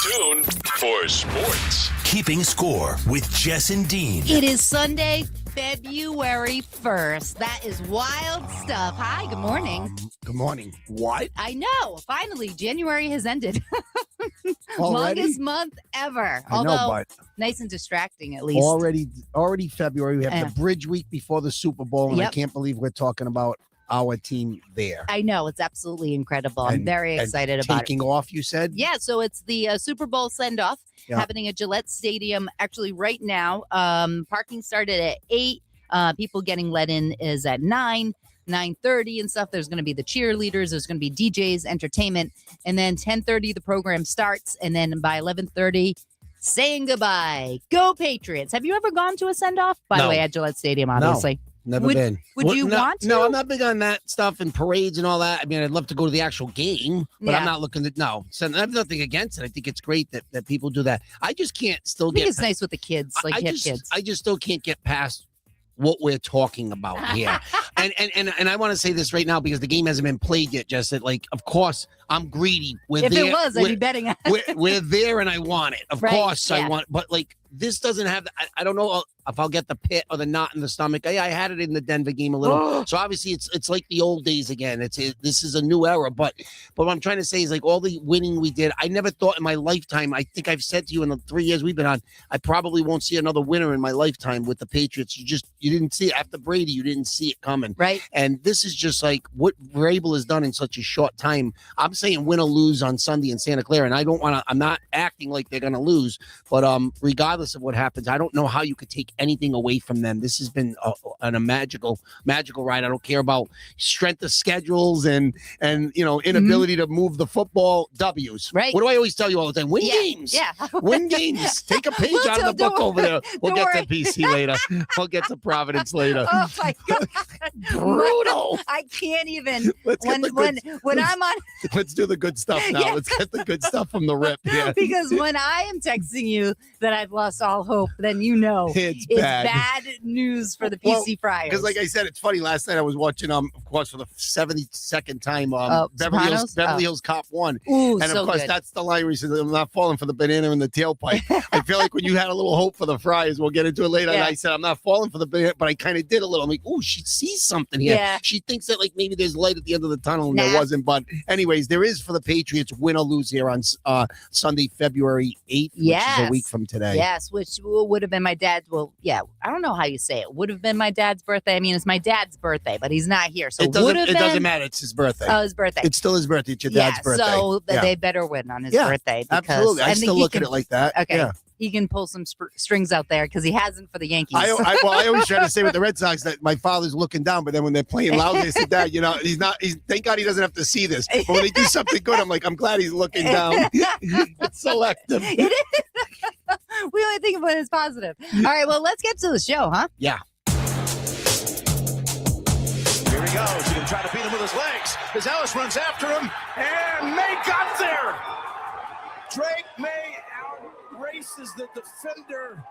tuned for sports. Keeping Score with Jess and Dean. It is Sunday, February 1st. That is wild stuff. Hi, good morning. Good morning. What? I know. Finally, January has ended. Already? Longest month ever. I Although, know, but nice and distracting at least. already February. We have Yeah. the bridge week before the Super Bowl, and I Yep. can't believe we're talking about our team there. I know. It's absolutely incredible. I'm very excited about it. Taking off, you said? Yeah, so it's the Super Bowl send-off happening at Gillette Stadium actually right now. Parking started at 8. People getting let in is at 9, 9:30 and stuff. There's going to be the cheerleaders. There's going to be DJs, entertainment. And then 10:30, the program starts. And then by 11:30, saying goodbye. Go Patriots. Have you ever gone to a send-off? By the No. way, at Gillette Stadium, No. obviously. Never been. Would you no, want to? No, I'm not big on that stuff and parades and all that. I mean, I'd love to go to the actual game, but Yeah. I'm not looking to, no. So I have nothing against it. I think it's great that people do that. I just can't still I think get it's nice with the kids, like hip kids. I just still can't get past what we're talking about here. and I want to say this right now because the game hasn't been played yet, Jess. That, like, of course, I'm greedy. If it was, I'd be betting. we're there and I want it. Of Right, course yeah. I want, but like this doesn't have, I don't know if I'll get the pit or the knot in the stomach. I had it in the Denver game a little. So obviously it's like the old days again. This is a new era, but what I'm trying to say is like all the winning we did, I never thought in my lifetime, I think I've said to you in the 3 years we've been on, I probably won't see another winner in my lifetime with the Patriots. You didn't see it after Brady. You didn't see it coming. Right. And this is just like what Vrabel has done in such a short time. I'm saying win or lose on Sunday in Santa Clara, and I don't want to. I'm not acting like they're going to lose, but regardless of what happens, I don't know how you could take anything away from them. This has been a magical ride. I don't care about strength of schedules and inability to move the football. W's. Right. What do I always tell you all the time? Win games. Yeah. Win games. Take a page We'll out of the don't book over there. We'll Don't get to PC later. We'll get to Providence later. Oh my God. Brutal. I can't even. Let's get the good When I'm on, Let's do the good stuff now. Yeah. Let's get the good stuff from the rip. Yeah. because when I am texting you that I've lost all hope, then you know It's it's bad. bad news for the Well, PC Friars. Because like I said, it's funny. Last night I was watching, of course, for the 72nd time, Sopranos? Beverly Hills Cop 1. Ooh, And so of course, good. that's the line where he says, I'm not falling for the banana in the tailpipe. I feel like when you had a little hope for the Friars, we'll get into it later. And Yeah. I said, I'm not falling for the banana, but I kind of did a little. I'm like, oh, she sees something here. Yeah. She thinks that like maybe there's light at the end of the tunnel, and Nah. there wasn't. But anyways, there is for the Patriots, win or lose here on Sunday, February 8th, which is Yes. a week from today. Yes, which would have been my dad's. Well, yeah, I don't know how you say it. Would have been my dad's birthday. I mean, it's my dad's birthday, but he's not here, so It doesn't, would have it been. doesn't matter. It's his birthday. Oh, his birthday. It's still his birthday. It's your dad's birthday. So Yeah. they better win on his Yeah, birthday. Because, Absolutely. I and still he look can, at it like that. Okay. Yeah. He can pull some strings out there because he hasn't for the Yankees. I always try to say with the Red Sox that my father's looking down, but then when they're playing loud, they say, Dad, thank God he doesn't have to see this. But when they do something good, I'm like, I'm glad he's looking down. It's selective. It is. We only think of when it's positive. All right, well, let's get to the show, huh? Yeah. Here he goes. He's going to try to beat him with his legs. As Ellis runs after him, and May got there. Drake May outraces the defender,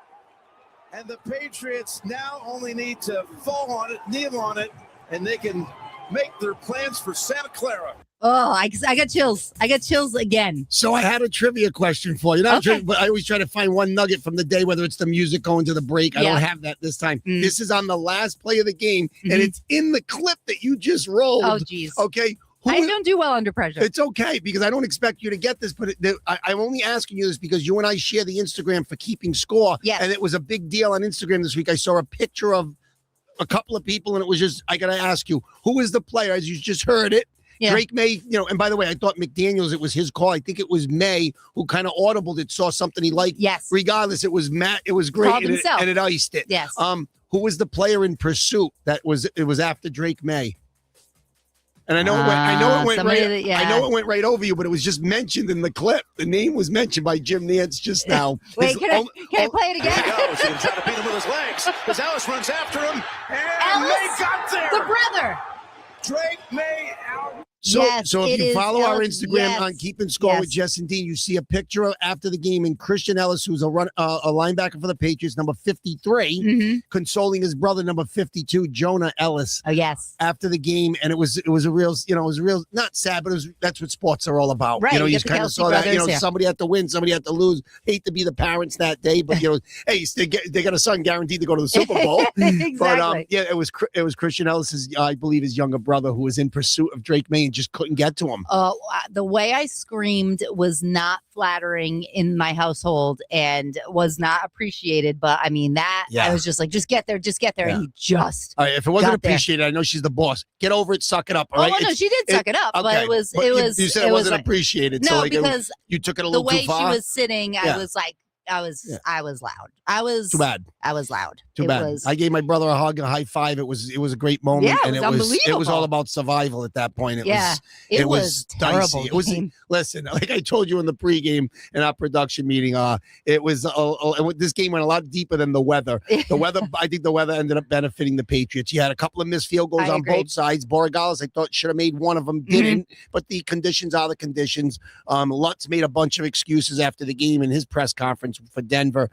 and the Patriots now only need to fall on it, kneel on it, and they can make their plans for Santa Clara. Oh, I got chills. I got chills again. So I had a trivia question for you. But I always try to find one nugget from the day, whether it's the music going to the break. I Yeah. don't have that this time. Mm. This is on the last play of the game, and Mhm. it's in the clip that you just rolled. Oh, geez. Okay. I don't do well under pressure. It's okay because I don't expect you to get this, but I'm only asking you this because you and I share the Instagram for Keeping Score. Yes. And it was a big deal on Instagram this week. I saw a picture of a couple of people, and it was just, I got to ask you, who is the player? As you just heard it, Yeah. Drake May, and by the way, I thought McDaniels, it was his call. I think it was May who kind of audibled it, saw something he liked. Yes. Regardless, it was Matt. It was great. Called himself. And it iced it. Yes. Who was the player in pursuit it was after Drake May? And I know it went somebody right. that- yeah. I know it went right over you, but it was just mentioned in the clip. The name was mentioned by Jim Nantz just now. Wait, can I play it Here he again? goes. He's going to try to beat him with his legs. As Ellis runs after him, and May Ellis, got there. the brother. Drake May out. So, Yes, so if it you is follow our Ellis. Instagram Yes. on Keeping Score with Yes. Jess and Dean, you see a picture of, after the game, and Christian Ellis, who's a linebacker for the Patriots, number 53, Mm-hmm. consoling his brother, number 52, Jonah Ellis, Oh, yes. after the game, and it was a real, not sad, but that's what sports are all about. Right, You know, you you get the kind of Kelsey saw that. brothers, yeah. Somebody had to win, somebody had to lose. Hate to be the parents that day, but hey, they got a son guaranteed to go to the Super Bowl. Exactly. But yeah, it was Christian Ellis's, I believe, his younger brother who was in pursuit of Drake May and just couldn't get to him. The way I screamed was not flattering in my household and was not appreciated. But I mean, I was just like, just get there. Yeah. And he just. All right, if it wasn't got there. appreciated, I know she's the boss. Get over it, suck it up. All right. Oh, no, she did suck it up, but okay, it was. but you said it wasn't like, appreciated. no, so like because you took it a the little way too far. she was sitting, Yeah. I was like, I was loud. I was Too bad. I was loud. Too It bad. was- I gave my brother a hug, a high five. It was a great moment, Yeah, it and was it was all unbelievable. about survival at that point. It Yeah, was it was terrible. dicey. It was game. listen, like I told you in the pregame in our production meeting, it was this game went a lot deeper than the weather. The weather, I think the weather ended up benefiting the Patriots. You had a couple of missed field goals I on agree. both sides. Borregales, I thought, should have made one of them, didn't. But the conditions are the conditions. Lutz made a bunch of excuses after the game in his press conference for Denver.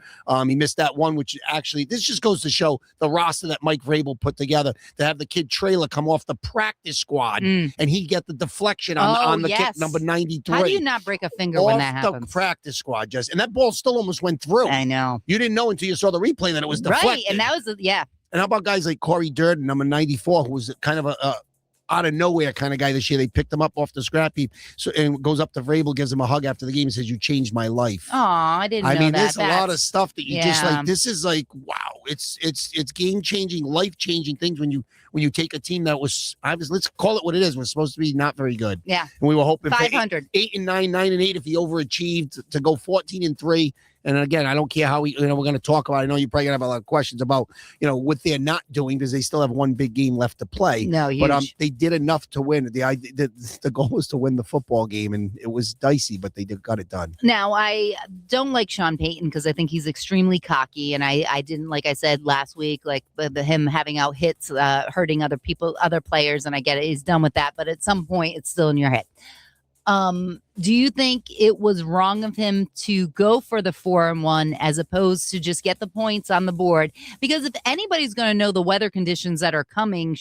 He missed that one, which actually, this just goes to show the roster that Mike Vrabel put together to have the kid Trailer come off the practice squad and he get the deflection on the kick, yes. number 93. How do you not break a finger off when that the happens? practice squad, just and that ball still almost went through. I know. You didn't know until you saw the replay that it was deflected. Right, and that was yeah. And how about guys like Corey Durden, number 94, who was kind of a out of nowhere kind of guy this year. They picked him up off the scrap heap, and goes up to Vrabel, gives him a hug after the game, and says, "You changed my life." Oh, I didn't know I mean, that. there's a lot of stuff that you just Yeah. like. This is like, wow, it's game changing, life changing things when you take a team that was, let's call it what it is, was supposed to be not very good. Yeah. And we were hoping for 500. 8-9, 9-8 if he overachieved to go 14-3. And again, I don't care how we're going to talk about it. I know you're probably going to have a lot of questions about, what they're not doing because they still have one big game left to play. No, huge. But they did enough to win. The goal was to win the football game, and it was dicey, but they got it done. Now, I don't like Sean Payton because I think he's extremely cocky, and I didn't, like I said last week, like him having out hits, hurting other players, and I get it. He's done with that, but at some point, it's still in your head. Do you think it was wrong of him to go for the 4-1 as opposed to just get the points on the board? Because if anybody's going to know the weather conditions that are coming,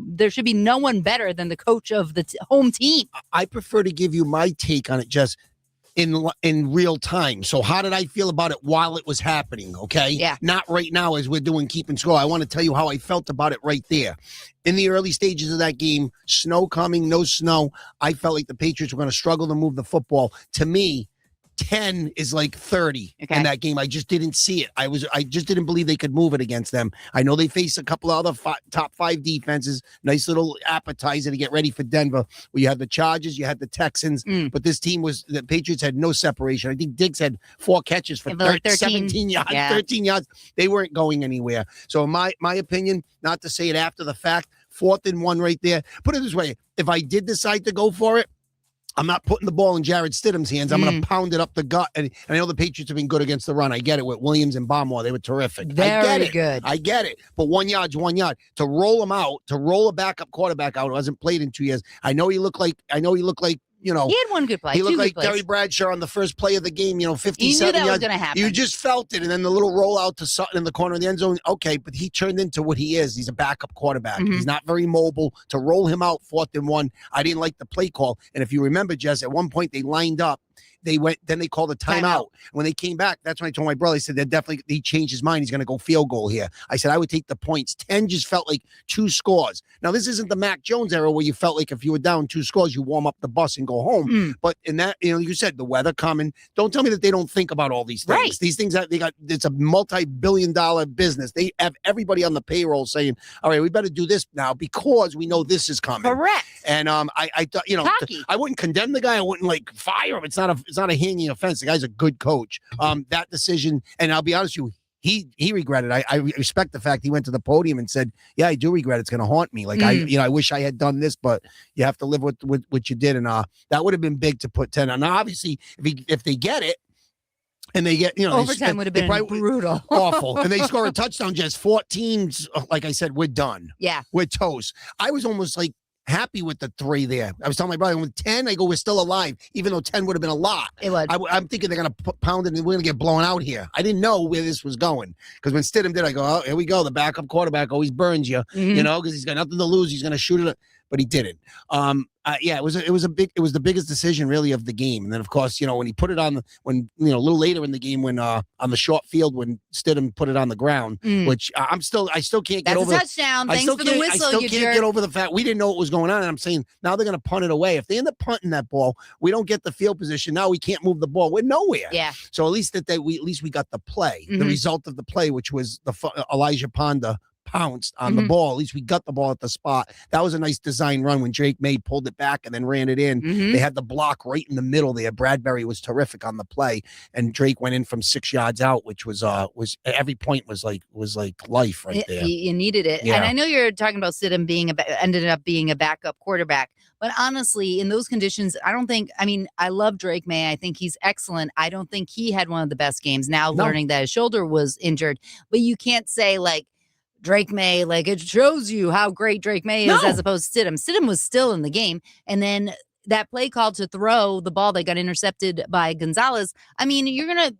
there should be no one better than the coach of the home team. I prefer to give you my take on it just in real time. So how did I feel about it while it was happening? Okay. Yeah. Not right now as we're doing keeping score. I want to tell you how I felt about it right there. In the early stages of that game, snow coming, no snow, I felt like the Patriots were going to struggle to move the football. To me, 10 is like 30 in that game. I just didn't see it. I just didn't believe they could move it against them. I know they faced a couple of other top 5 defenses. Nice little appetizer to get ready for Denver. Where you had the Chargers, you had the Texans, but this team the Patriots had no separation. I think Diggs had 4 catches for 17 yards, 13 yards. They weren't going anywhere. So in my opinion, not to say it after the fact, 4th and 1 right there. Put it this way, if I did decide to go for it, I'm not putting the ball in Jared Stidham's hands. I'm going to pound it up the gut. And I know the Patriots have been good against the run. I get it with Williams and Barmore. They were terrific. Very good. I get it. But 1 yard's 1 yard. To roll him out, to roll a backup quarterback out who hasn't played in 2 years. I know he looked like, he had one good play. He looked like plays. Terry Bradshaw on the first play of the game, 57 You knew that was yards. going to happen. You just felt it. And then the little rollout to Sutton in the corner of the end zone. Okay, but he turned into what he is. He's a backup quarterback. He's not very mobile. To roll him out 4th and 1, I didn't like the play call. And if you remember, Jess, at one point they lined up. Then they called a timeout. When they came back, that's when I told my brother, I said, he changed his mind. He's going to go field goal here. I said, I would take the points. 10 just felt like 2 scores. Now, this isn't the Mac Jones era where you felt like if you were down 2 scores, you warm up the bus and go home. But in that, you said the weather coming. Don't tell me that they don't think about all these things. Right. These things that it's a multi-billion-dollar business. They have everybody on the payroll saying, all right, we better do this now because we know this is coming. Correct. And I thought, Cocky. I wouldn't condemn the guy. I wouldn't fire him. It's not a hanging offense. The guy's a good coach. That decision, and I'll be honest with you, he regretted. I respect the fact he went to the podium and said, "Yeah, I do regret. It's going to haunt me. Like I wish I had done this, but you have to live with what you did." And that would have been big to put 10 on. Now, obviously, if they get it. And they get, overtime would have been brutal. Awful. And they score a touchdown, just 14. Like I said, we're done. Yeah. We're toast. I was almost like, happy with the 3 there. I was telling my brother, with 10, I go, we're still alive, even though 10 would have been a lot. It would. I'm thinking they're going to pound it and we're going to get blown out here. I didn't know where this was going. Because when Stidham did, I go, oh, here we go. The backup quarterback always burns you, you know, because he's got nothing to lose. He's going to shoot it. But he didn't. Yeah, it was the biggest decision really of the game. And then of course, you know, when he put it on a little later in the game when on the short field when Stidham put it on the ground, which I still can't get over. That's a touchdown. Thanks for the whistle. I still can't get over the fact we didn't know what was going on. And I'm saying now they're going to punt it away. If they end up punting that ball, we don't get the field position. Now we can't move the ball. We're nowhere. Yeah. So at least we got the play, the result of the play, which was the Elijah Ponda pounced on the ball. At least we got the ball at the spot. That was a nice design run when Drake May pulled it back and then ran it in. They had the block right in the middle there. Bradbury was terrific on the play, and Drake went in from 6 yards out, which was every point was like life right there. You needed it. Yeah. And I know you're talking about Stidham ended up being a backup quarterback, but honestly, in those conditions, I love Drake May. I think he's excellent. I don't think he had one of the best games now learning that his shoulder was injured, but you can't say like Drake May, like it shows you how great Drake May is as opposed to Stidham. Stidham was still in the game. And then that play call to throw the ball that got intercepted by Gonzalez. I mean, you're going to,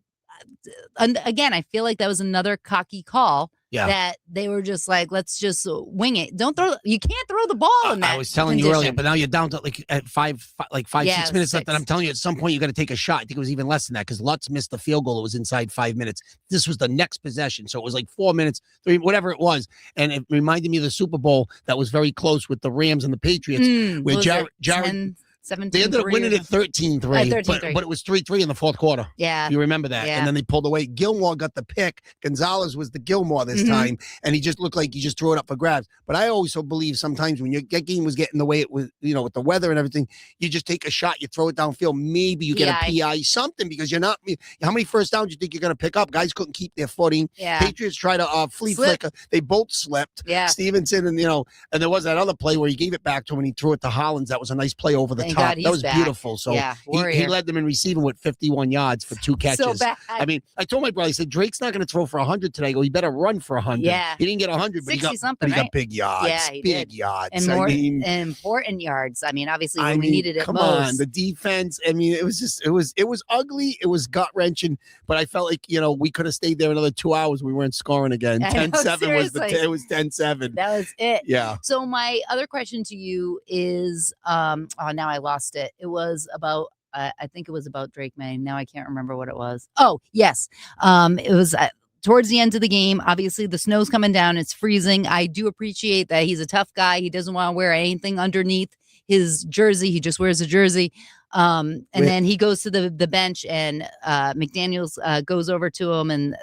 again, I feel like that was another cocky call. Yeah. That they were just like, let's just wing it. You can't throw the ball in that. I was telling you earlier, but now you're down to like at 6 minutes left. And I'm telling you, at some point, you got to take a shot. I think it was even less than that because Lutz missed the field goal. It was inside 5 minutes. This was the next possession. So it was like 4 minutes, 3, whatever it was. And it reminded me of the Super Bowl that was very close with the Rams and the Patriots, where Jared. 17, they ended up winning it 13-3, but it was 3-3 in the fourth quarter. Yeah. You remember that. Yeah. And then they pulled away. Gilmore got the pick. Gonzalez was the Gilmore this time, and he just looked like he just threw it up for grabs. But I also believe sometimes when your game was getting the way it was, you know, with the weather and everything, you just take a shot, you throw it downfield. Maybe you get a PI, something, because you're not – how many first downs do you think you're going to pick up? Guys couldn't keep their footing. Yeah. Patriots try to flea flicker. They both slipped. Yeah. Stevenson and, and there was that other play where he gave it back to him and he threw it to Hollins. That was a nice play over the top. That was beautiful. So he led them in receiving with 51 yards for 2 catches. So bad. I mean, I told my brother, I said, Drake's not going to throw for 100 today. I go, he better run for 100. Yeah. He didn't get 100, but he got big yards. Yeah, big yards. And more important yards. I mean, obviously when we needed it come most. On, the defense. I mean, it was just, it was ugly. It was gut-wrenching, but I felt like, we could have stayed there another 2 hours. We weren't scoring again. 10-7 was it was 10-7. That was it. Yeah. So my other question to you is, now I lost it. It was about, I think it was about Drake May. Now I can't remember what it was. Oh, yes. It was towards the end of the game. Obviously, the snow's coming down. It's freezing. I do appreciate that he's a tough guy. He doesn't want to wear anything underneath his jersey. He just wears a jersey. And then he goes to the bench, and McDaniels goes over to him, and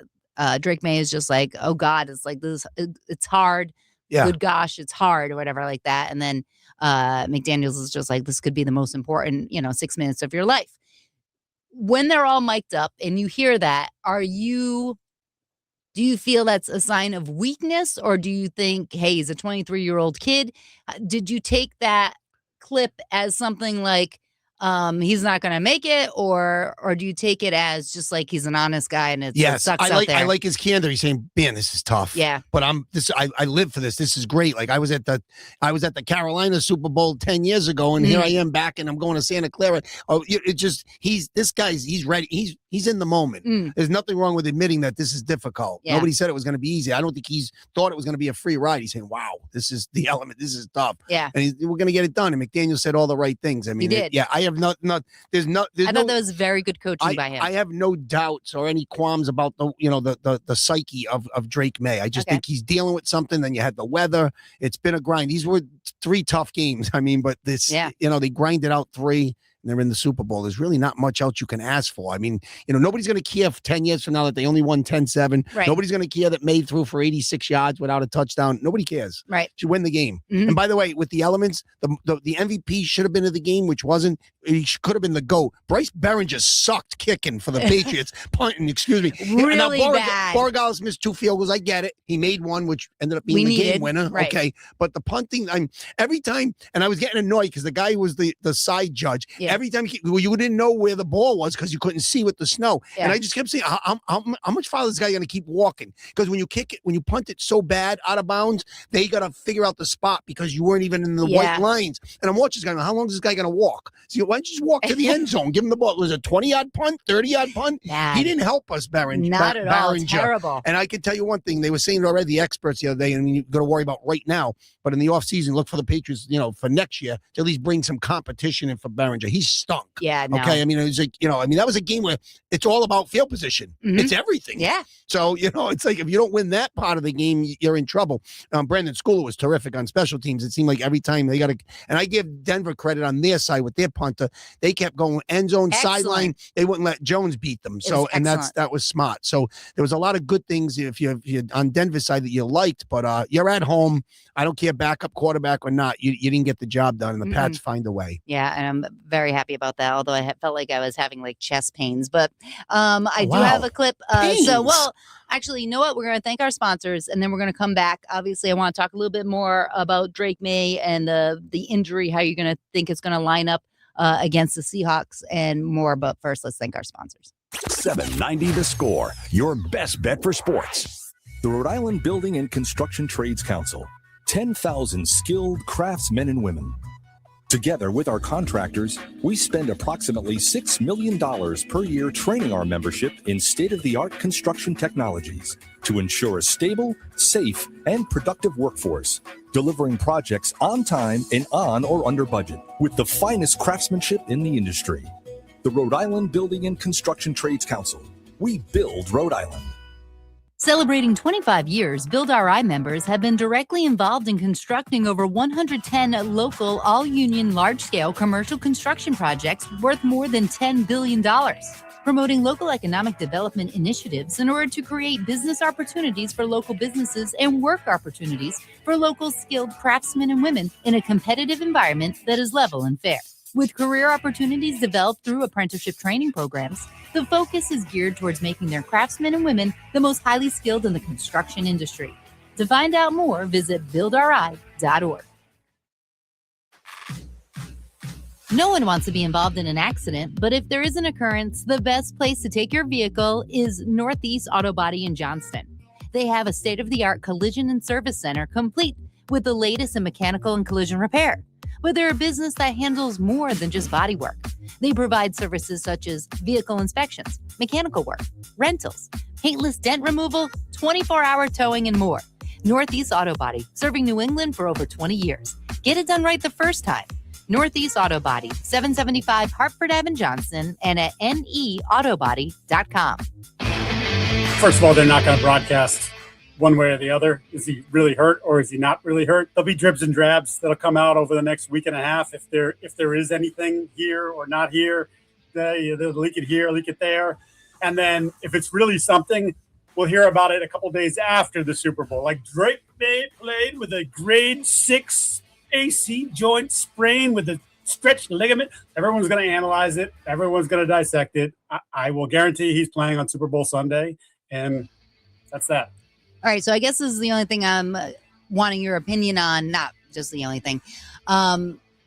Drake May is just like, oh, God, it's like this. It's hard. Yeah. Good gosh, it's hard or whatever like that. And then McDaniels is just like, this could be the most important, 6 minutes of your life. When they're all mic'd up and you hear that, do you feel that's a sign of weakness, or do you think, hey, he's a 23-year-old kid? Did you take that clip as something like, he's not going to make it, or do you take it as just like he's an honest guy and it sucks out there? I like his candor. He's saying, man, this is tough. Yeah. But I live for this. This is great. Like I was at the Carolina Super Bowl 10 years ago, and here I am back, and I'm going to Santa Clara. Oh, he's ready. He's in the moment. There's nothing wrong with admitting that this is difficult. Yeah. Nobody said it was going to be easy. I don't think he's thought it was going to be a free ride. He's saying, wow, this is the element. This is tough. Yeah. And we're going to get it done. And McDaniel said all the right things. I mean, he did. I have I thought that was very good coaching by him. I have no doubts or any qualms about the psyche of Drake May. I just think he's dealing with something. Then you had the weather. It's been a grind. These were 3 tough games. I mean, but this, they grinded out 3. And they're in the Super Bowl. There's really not much else you can ask for. I mean, nobody's going to care 10 years from now that they only won 10-7. Right. Nobody's going to care that May threw for 86 yards without a touchdown. Nobody cares. Right. To win the game. And by the way, with the elements, the MVP should have been in the game, which wasn't. could have been the GOAT. Bryce Behringer sucked kicking for the Patriots, punting, excuse me. Really bad. Borregales missed 2 field goals. I get it. He made one, which ended up being game winner. Right. Okay. But the punting, every time, and I was getting annoyed because the guy who was the side judge, every time you didn't know where the ball was because you couldn't see with the snow. Yeah. And I just kept saying, how much farther is this guy going to keep walking? Because when you kick it, when you punt it so bad out of bounds, they got to figure out the spot because you weren't even in the white lines. And I'm watching this guy, how long is this guy going to walk? So why don't you just walk to the end zone? Give him the ball. Was it a 20-yard punt, 30-yard punt? Bad. He didn't help us, Behringer. Not at all. Behringer. Terrible. And I can tell you one thing. They were saying it already, the experts the other day, and you've got to worry about right now. But in the offseason, look for the Patriots, for next year to at least bring some competition in for Behringer. He stunk. Yeah, no. Okay, I mean, it was like, that was a game where it's all about field position. Mm-hmm. It's everything. Yeah. So, it's like if you don't win that part of the game, you're in trouble. Brandon Schooler was terrific on special teams. It seemed like every time they got to, and I give Denver credit on their side with their punter. They kept going end zone, sideline. They wouldn't let Jones beat them. So, and that was smart. So there was a lot of good things if you're on Denver's side that you liked, but you're at home. I don't care backup quarterback or not. You didn't get the job done, and the Pats find a way. Yeah, and I'm very happy about that. Although I felt like I was having like chest pains, but I do have a clip. Actually, you know what? We're going to thank our sponsors, and then we're going to come back. Obviously, I want to talk a little bit more about Drake May and the injury, how you're going to think it's going to line up against the Seahawks, and more. But first, let's thank our sponsors. 790 The Score, your best bet for sports. The Rhode Island Building and Construction Trades Council. 10,000 skilled craftsmen and women. Together with our contractors, we spend approximately $6 million per year training our membership in state-of-the-art construction technologies to ensure a stable, safe, and productive workforce, delivering projects on time and on or under budget with the finest craftsmanship in the industry. The Rhode Island Building and Construction Trades Council. We build Rhode Island. Celebrating 25 years, Build RI members have been directly involved in constructing over 110 local, all-union, large-scale commercial construction projects worth more than $10 billion, promoting local economic development initiatives in order to create business opportunities for local businesses and work opportunities for local skilled craftsmen and women in a competitive environment that is level and fair. With career opportunities developed through apprenticeship training programs, the focus is geared towards making their craftsmen and women the most highly skilled in the construction industry. To find out more, visit buildri.org. No one wants to be involved in an accident, but if there is an occurrence, the best place to take your vehicle is Northeast Auto Body in Johnston. They have a state-of-the-art collision and service center complete with the latest in mechanical and collision repair. But they're a business that handles more than just body work. They provide services such as vehicle inspections, mechanical work, rentals, paintless dent removal, 24-hour towing, and more. Northeast Auto Body, serving New England for over 20 years. Get it done right the first time. Northeast Auto Body, 775 Hartford Ave in Johnston, and at neautobody.com. First of all, they're not going to broadcast one way or the other. Is he really hurt or is he not really hurt? There'll be dribs and drabs that'll come out over the next week and a half. If there is anything here or not here, they'll leak it here, leak it there. And then if it's really something, we'll hear about it a couple days after the Super Bowl. Like Drake May played with a grade 6 AC joint sprain with a stretched ligament. Everyone's going to analyze it. Everyone's going to dissect it. I will guarantee he's playing on Super Bowl Sunday. And that's that. All right, so I guess this is the only thing I'm wanting your opinion on. Not just the only thing.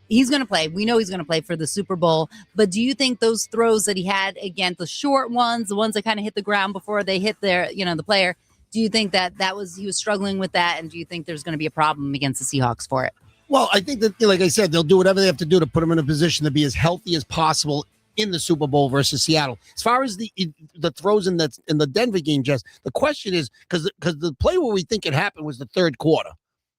He's going to play. We know he's going to play for the Super Bowl. But do you think those throws that he had, again, the short ones, the ones that kind of hit the ground before they hit the player, do you think that he was struggling with that? And do you think there's going to be a problem against the Seahawks for it? Well, I think that, like I said, they'll do whatever they have to do to put him in a position to be as healthy as possible in the Super Bowl versus Seattle. As far as the throws in the Denver game, Jess, the question is, because the play where we think it happened was the third quarter.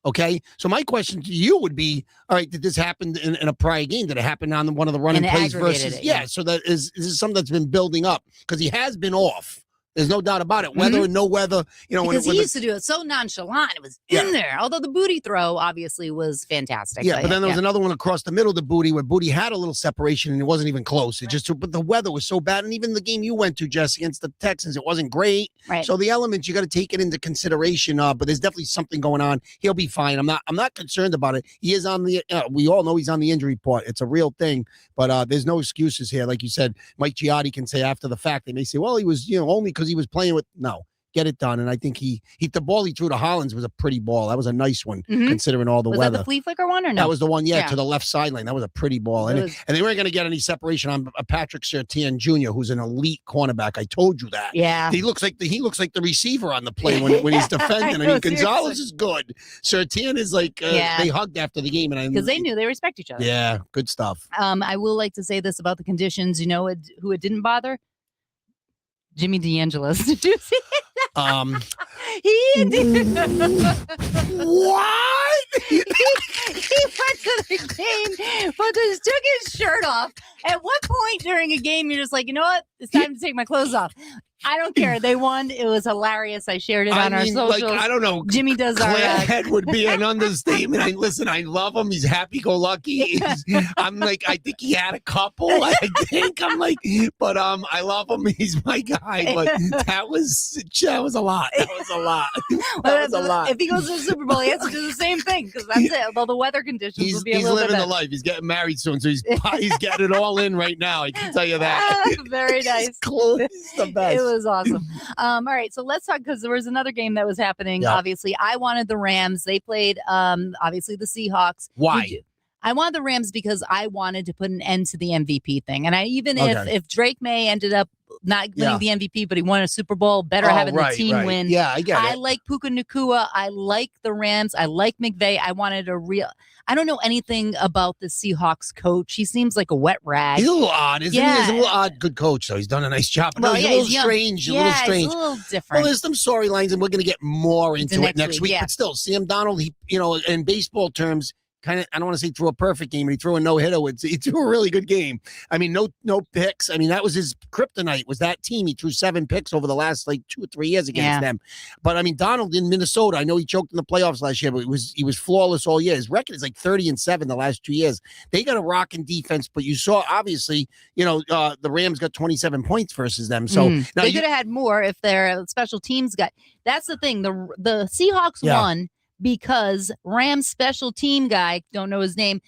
Okay, so my question to you would be, all right, did this happen in a prior game? Did it happen on one of the running plays versus? Yeah, so that is this something that's been building up because he has been off. There's no doubt about it. Weather or no weather, you know, Because when he the- used to do it so nonchalant. It was Yeah. in there. Although the booty throw obviously was fantastic. yeah, but then there was another one across the middle of the Booty where Booty had a little separation and it wasn't even close. It just, but the weather was so bad. And even the game you went to, Jess, against the Texans, it wasn't great. Right. So the elements, you got to take it into consideration. But there's definitely something going on. He'll be fine. I'm not concerned about it. He is on the, we all know he's on the injury report. It's a real thing, but there's no excuses here. Like you said, Mike Giotti can say after the fact, they may say, well, he was, only because he was playing with, no. Get it done. And I think the ball he threw to Hollins was a pretty ball. That was a nice one, considering all the was weather. that the flea flicker one or no? That was the one, Yeah. to the left sideline. That was a pretty ball. It And, was- and they weren't going to get any separation on Patrick Surtain Jr., who's an elite cornerback. I told you that. Yeah. He looks like the receiver on the play when he's defending. I know, mean, Gonzalez seriously. is good. Surtain is like, Yeah. they hugged after the game. Because they knew they respect each other. Yeah, good stuff. I will like to say this about the conditions. You know who it didn't bother? Jimmy DeAngelis. Did you see it? He did. What? he went to the game, but just took his shirt off. At what point during a game you're just like, you know what? It's time to take my clothes off. I don't care. They won. It was hilarious. I shared it on our socials. like, I don't know. Jimmy does our Clanhead would be an understatement. I love him. He's happy-go-lucky. I'm like, I think he had a couple. I think but I love him. He's my guy. But that was a lot. That was a lot. That was a lot. If he goes to the Super Bowl, he has to do the same thing because that's it. Although the weather conditions will be a He's little living bit the life. He's getting married soon, so he's getting it all in right now. I can tell you that. Very nice. He's close. He's the best. It was awesome. All right, so let's talk because there was another game that was happening. Yeah. Obviously, I wanted the Rams. They played obviously the Seahawks. Why? I wanted the Rams because I wanted to put an end to the MVP thing. And Okay. if Drake May ended up not winning the MVP, but he won a Super Bowl, better having the team win. Yeah, I get I it. like Puka Nacua. I like the Rams. I like McVay. I wanted I don't know anything about the Seahawks coach. He seems like a wet rag. He's a little odd, isn't he? Yeah. He's a little odd. Good coach, though. He's done a nice job. Well, No, he's yeah, a little he's young. strange. Yeah, a little strange. he's a little Well, different. there's some storylines, and we're going to get more into it next week. yeah. But still, Sam Donald, he, in baseball terms, kind of, I don't want to say threw a perfect game, but he threw a no-hitter. He threw a really good game. I mean, no picks. I mean, that was his kryptonite, was that team. He threw 7 picks over the last, 2 or 3 years against them. But, I mean, Donald in Minnesota, I know he choked in the playoffs last year, but he was flawless all year. His record is 30-7 the last 2 years. They got a rocking defense, but you saw, obviously, the Rams got 27 points versus them. So now they could have had more if their special teams got. That's the thing. The Seahawks won because Rams special team guy, don't know his name,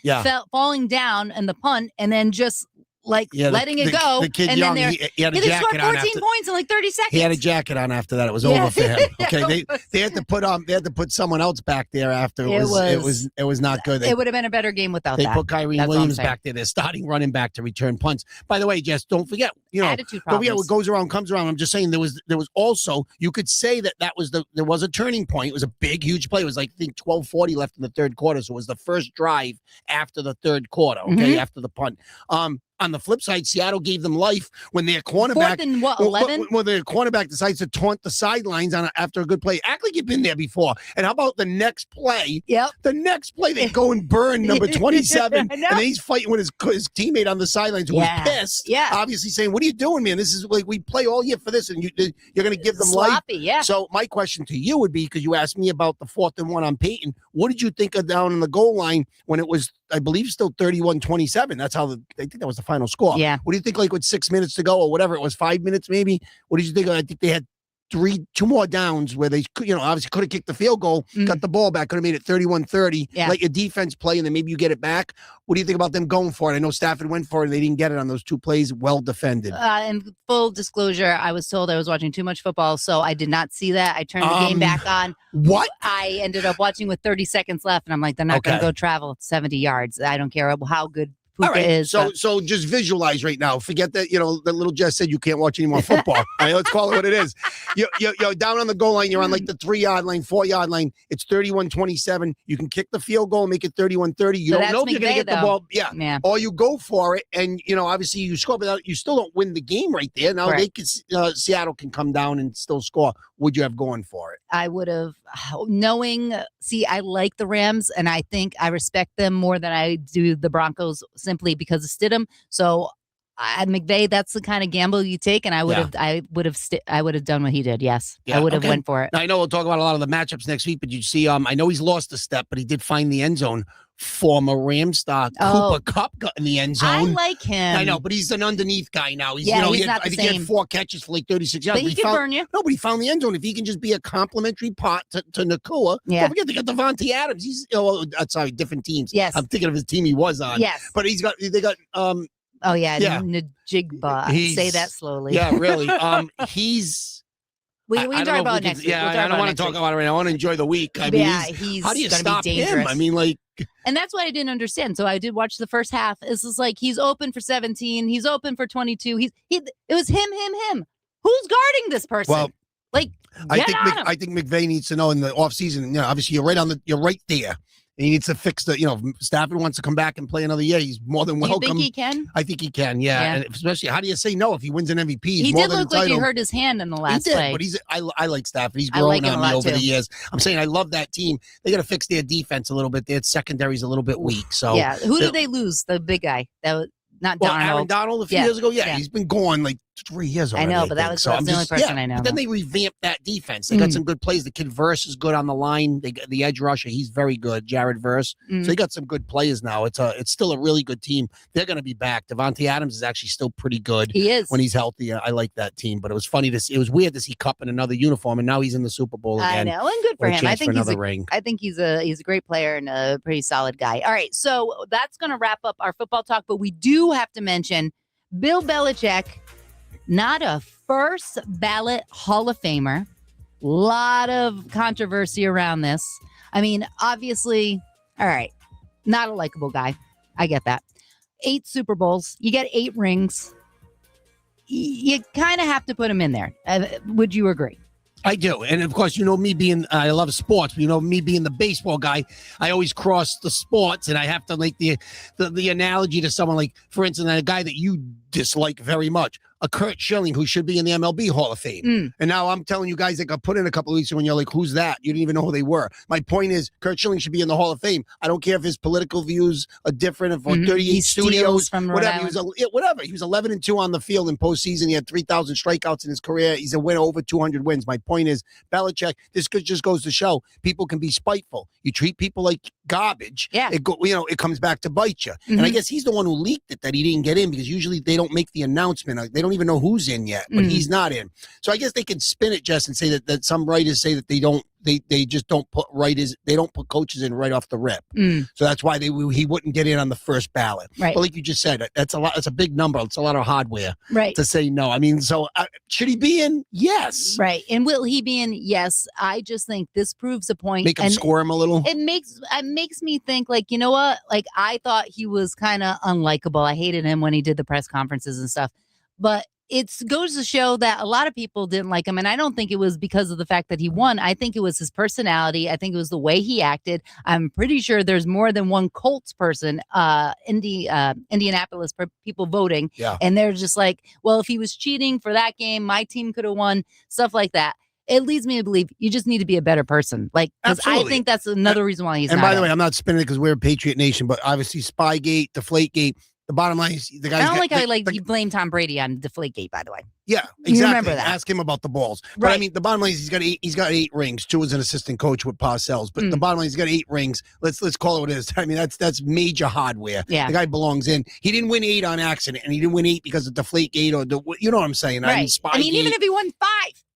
falling down in the punt and then just letting it go. The kid and Young, then he had a they jacket scored on 14 points in 30 seconds. He had a jacket on after that. It was over for him. Okay, they had to put someone else back there after. It was not good. It would have been a better game without they that. put Kyrie Williams back there. They're starting running back to return punts. By the way, Jess, don't forget, attitude don't forget problems. what goes around comes around. I'm just saying there was also, you could say that was there was a turning point. It was a big, huge play. It was I think 12:40 left in the third quarter. So it was the first drive after the third quarter. Okay, after the punt. On the flip side, Seattle gave them life when their cornerback. 4th and 11? When their cornerback decides to taunt the sidelines after a good play. Act like you've been there before. And how about the next play? Yep. The next play, they go and burn number 27. I know. And then he's fighting with his teammate on the sidelines who was pissed. Yeah. Obviously saying, what are you doing, man? This is like, we play all year for this, and you're going to give them Sloppy, life. yeah. So my question to you would be, because you asked me about the 4th and 1 on Peyton, what did you think of down in the goal line when it was, I believe, still 31-27? That's how I think that was the final score. Yeah. What do you think, with 6 minutes to go or whatever it was, 5 minutes maybe? What did you think? I think they had 2 more downs where they could, obviously could have kicked the field goal, got the ball back, could have made it 31-30. Yeah. Let your defense play, and then maybe you get it back. What do you think about them going for it? I know Stafford went for it, and they didn't get it on those 2 plays. Well defended. In full disclosure, I was told I was watching too much football, so I did not see that. I turned the game back on. What? I ended up watching with 30 seconds left, and I'm like, they're not going to go travel 70 yards. I don't care how good Puka All right, is. so just visualize right now. Forget that, that little Jess said you can't watch any more football. All right, let's call it what it is. You're down on the goal line. You're on the 3-yard line, 4-yard line. It's 31-27. You can kick the field goal and make it 31-30. You don't know if you're going to get the ball. Yeah. Or you go for it, and, obviously you score, but you still don't win the game right there. Now Seattle can come down and still score. Would you have gone for it? I would have, I like the Rams, and I think I respect them more than I do the Broncos simply because of Stidham. So McVay, that's the kind of gamble you take, and I would have done what he did. Yes, I would have went for it. Now, I know we'll talk about a lot of the matchups next week, but you see, I know he's lost a step, but he did find the end zone. Former Ram star Cooper Kupp got in the end zone. I like him. I know, but he's an underneath guy now. He's, he's he not the think he had same. 4 catches for like 36 yards. But he can burn you. No, but he found the end zone. If he can just be a complimentary pot to Nakua. Don't forget, they got Devontae Adams. He's sorry, different teams. Yes. I'm thinking of his team he was on. Yes. But they got Oh yeah. Najigba. Say that slowly. Yeah, really. He's we can talk about next week. Yeah, we'll I don't want to talk about it right now. I want to enjoy the week. I mean, he's how do you gonna stop be dangerous. him? I mean, like, and that's what I didn't understand. So I did watch the first half. This is like he's open for 17. He's open for 22. It was him. Who's guarding this person? Well, like, I think McVay needs to know in the offseason, obviously you're right there. And he needs to fix if Stafford wants to come back and play another year, he's more than welcome. Do you think he can? I think he can, yeah. And especially, how do you say no if he wins an MVP? He did look like he hurt his hand in the last play. But I like Stafford. He's grown on me over the years. I'm saying I love that team. They got to fix their defense a little bit. Their secondary's a little bit weak. So yeah, who did they lose? The big guy that was not Donald. Aaron Donald a few years ago. Yeah, he's been gone like 3 years already. I know, but that's the only person I know. But then they revamped that defense. They got some good plays. The kid Verse is good on the line. They got the edge rusher. He's very good. Jared Verse. So they got some good players now. It's still a really good team. They're going to be back. Devontae Adams is actually still pretty good. He is when he's healthy. I like that team. But it was funny to see. It was weird to see Kupp in another uniform, and now he's in the Super Bowl again. I know, and good for him. I think he's a great player and a pretty solid guy. All right, so that's going to wrap up our football talk. But we do have to mention Bill Belichick. Not a first ballot Hall of Famer. Lot of controversy around this. I mean, obviously, all right, not a likable guy. I get that. 8 Super Bowls. You get 8 rings. You kind of have to put him in there. Would you agree? I do. And of course, me I love sports, but me being the baseball guy, I always cross the sports, and I have to like the analogy to someone like, for instance, a guy that you dislike very much, a Kurt Schilling, who should be in the MLB Hall of Fame. And now I'm telling you guys that got put in a couple of weeks ago, when you're like, who's that? You didn't even know who they were. My point is, Kurt Schilling should be in the Hall of Fame. I don't care if his political views are different, if 38 studios, whatever. He was 11-2 on the field in postseason. He had 3,000 strikeouts in his career. He's a winner, over 200 wins. My point is, Belichick, this just goes to show people can be spiteful. You treat people like garbage. Yeah. It comes back to bite you. And I guess he's the one who leaked it, that he didn't get in, because usually they don't make the announcement. They don't even know who's in yet, but he's not in. So I guess they can spin it, Jess, and say that some writers say that they just don't put coaches in right off the rip. So that's why he wouldn't get in on the first ballot. Right. But like you just said, that's a lot. It's a big number. It's a lot of hardware. Right. To say no. I mean, so should he be in? Yes. Right. And will he be in? Yes. I just think this proves a point. Make him squirm a little. It makes me think, like, you know what? Like, I thought he was kind of unlikable. I hated him when he did the press conferences and stuff. But it goes to show that a lot of people didn't like him. And I don't think it was because of the fact that he won. I think it was his personality. I think it was the way he acted. I'm pretty sure there's more than one Colts person, Indianapolis people voting. Yeah. And they're just like, well, if he was cheating for that game, my team could have won, stuff like that. It leads me to believe you just need to be a better person. Like, because I think that's another reason why he's not. And by the way, I'm not spinning it because we're a Patriot Nation, but obviously Spygate, Deflategate. The bottom line is the guy. I don't like you blame Tom Brady on Deflategate, by the way. Yeah, exactly. You remember that. Ask him about the balls. Right. But I mean, the bottom line is he's got 8 rings. 2 as an assistant coach with Parcells. But the bottom line is he's got 8 rings. Let's call it what it is. I mean, that's major hardware. Yeah. The guy belongs in. He didn't win 8 on accident, and he didn't win 8 because of Deflategate or you know what I'm saying. Right. I mean, even if he won 5.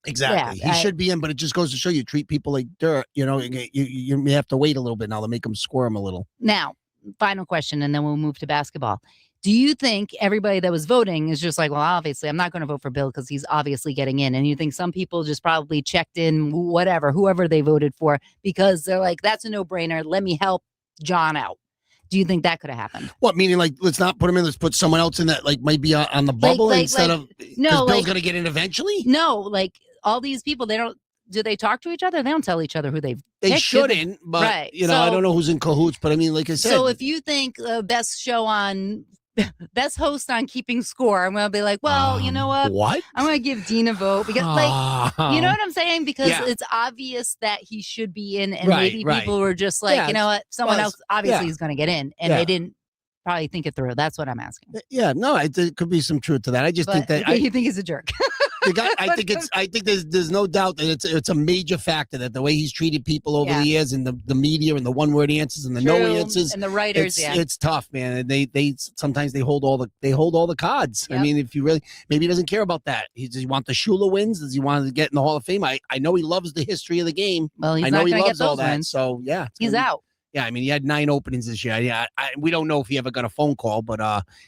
Exactly. Yeah, he should be in, but it just goes to show you treat people like dirt. You may have to wait a little bit now to make them squirm a little. Now, final question, and then we'll move to basketball. Do you think everybody that was voting is just like, well, obviously, I'm not going to vote for Bill because he's obviously getting in? And you think some people just probably checked in, whoever they voted for, because they're like, that's a no-brainer. Let me help John out. Do you think that could have happened? What, meaning like, let's not put him in, let's put someone else in that like might be on the bubble instead of, no, Bill's going to get in eventually? No, like all these people, do they talk to each other? They don't tell each other who they've They picked, shouldn't, but right. I don't know who's in cahoots, but I mean, like I said. So if you think best host on Keeping Score, I'm going to be like, well, you know what? What? I'm going to give Dean a vote because, you know what I'm saying? Because it's obvious that he should be in, and maybe people were just like, you know what? Someone else obviously is going to get in, and they didn't probably think it through. That's what I'm asking. Yeah, no, there could be some truth to that. I just think But that you think he's a jerk. the guy, I think there's no doubt that it's a major factor that the way he's treated people over Yeah. the years and the media and the one word answers and the no True. answers. And the writers, It's tough, man. And they sometimes they hold all the cards. Yep. I mean, if you really maybe he doesn't care about that. Does he want the Shula wins? Does he want to get in the Hall of Fame? I know he loves the history of the game. Well, he's I know not he going to get loves all those that. wins. So yeah, it's He's gonna be- out. Yeah, I mean, he had 9 openings this year. Yeah, we don't know if he ever got a phone call, but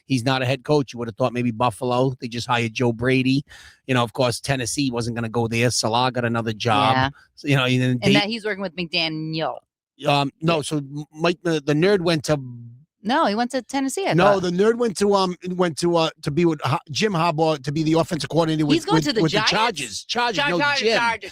he's not a head coach. You would have thought maybe Buffalo. They just hired Joe Brady. Of course, Tennessee wasn't going to go there. Salah got another job. Yeah. So, and And that he's working with McDaniel. no. So Mike, the nerd went to. No, he went to Tennessee. I No, thought. the nerd went to be with Jim Harbaugh to be the offensive coordinator. He's going to the with Giants? the Chargers. Chargers.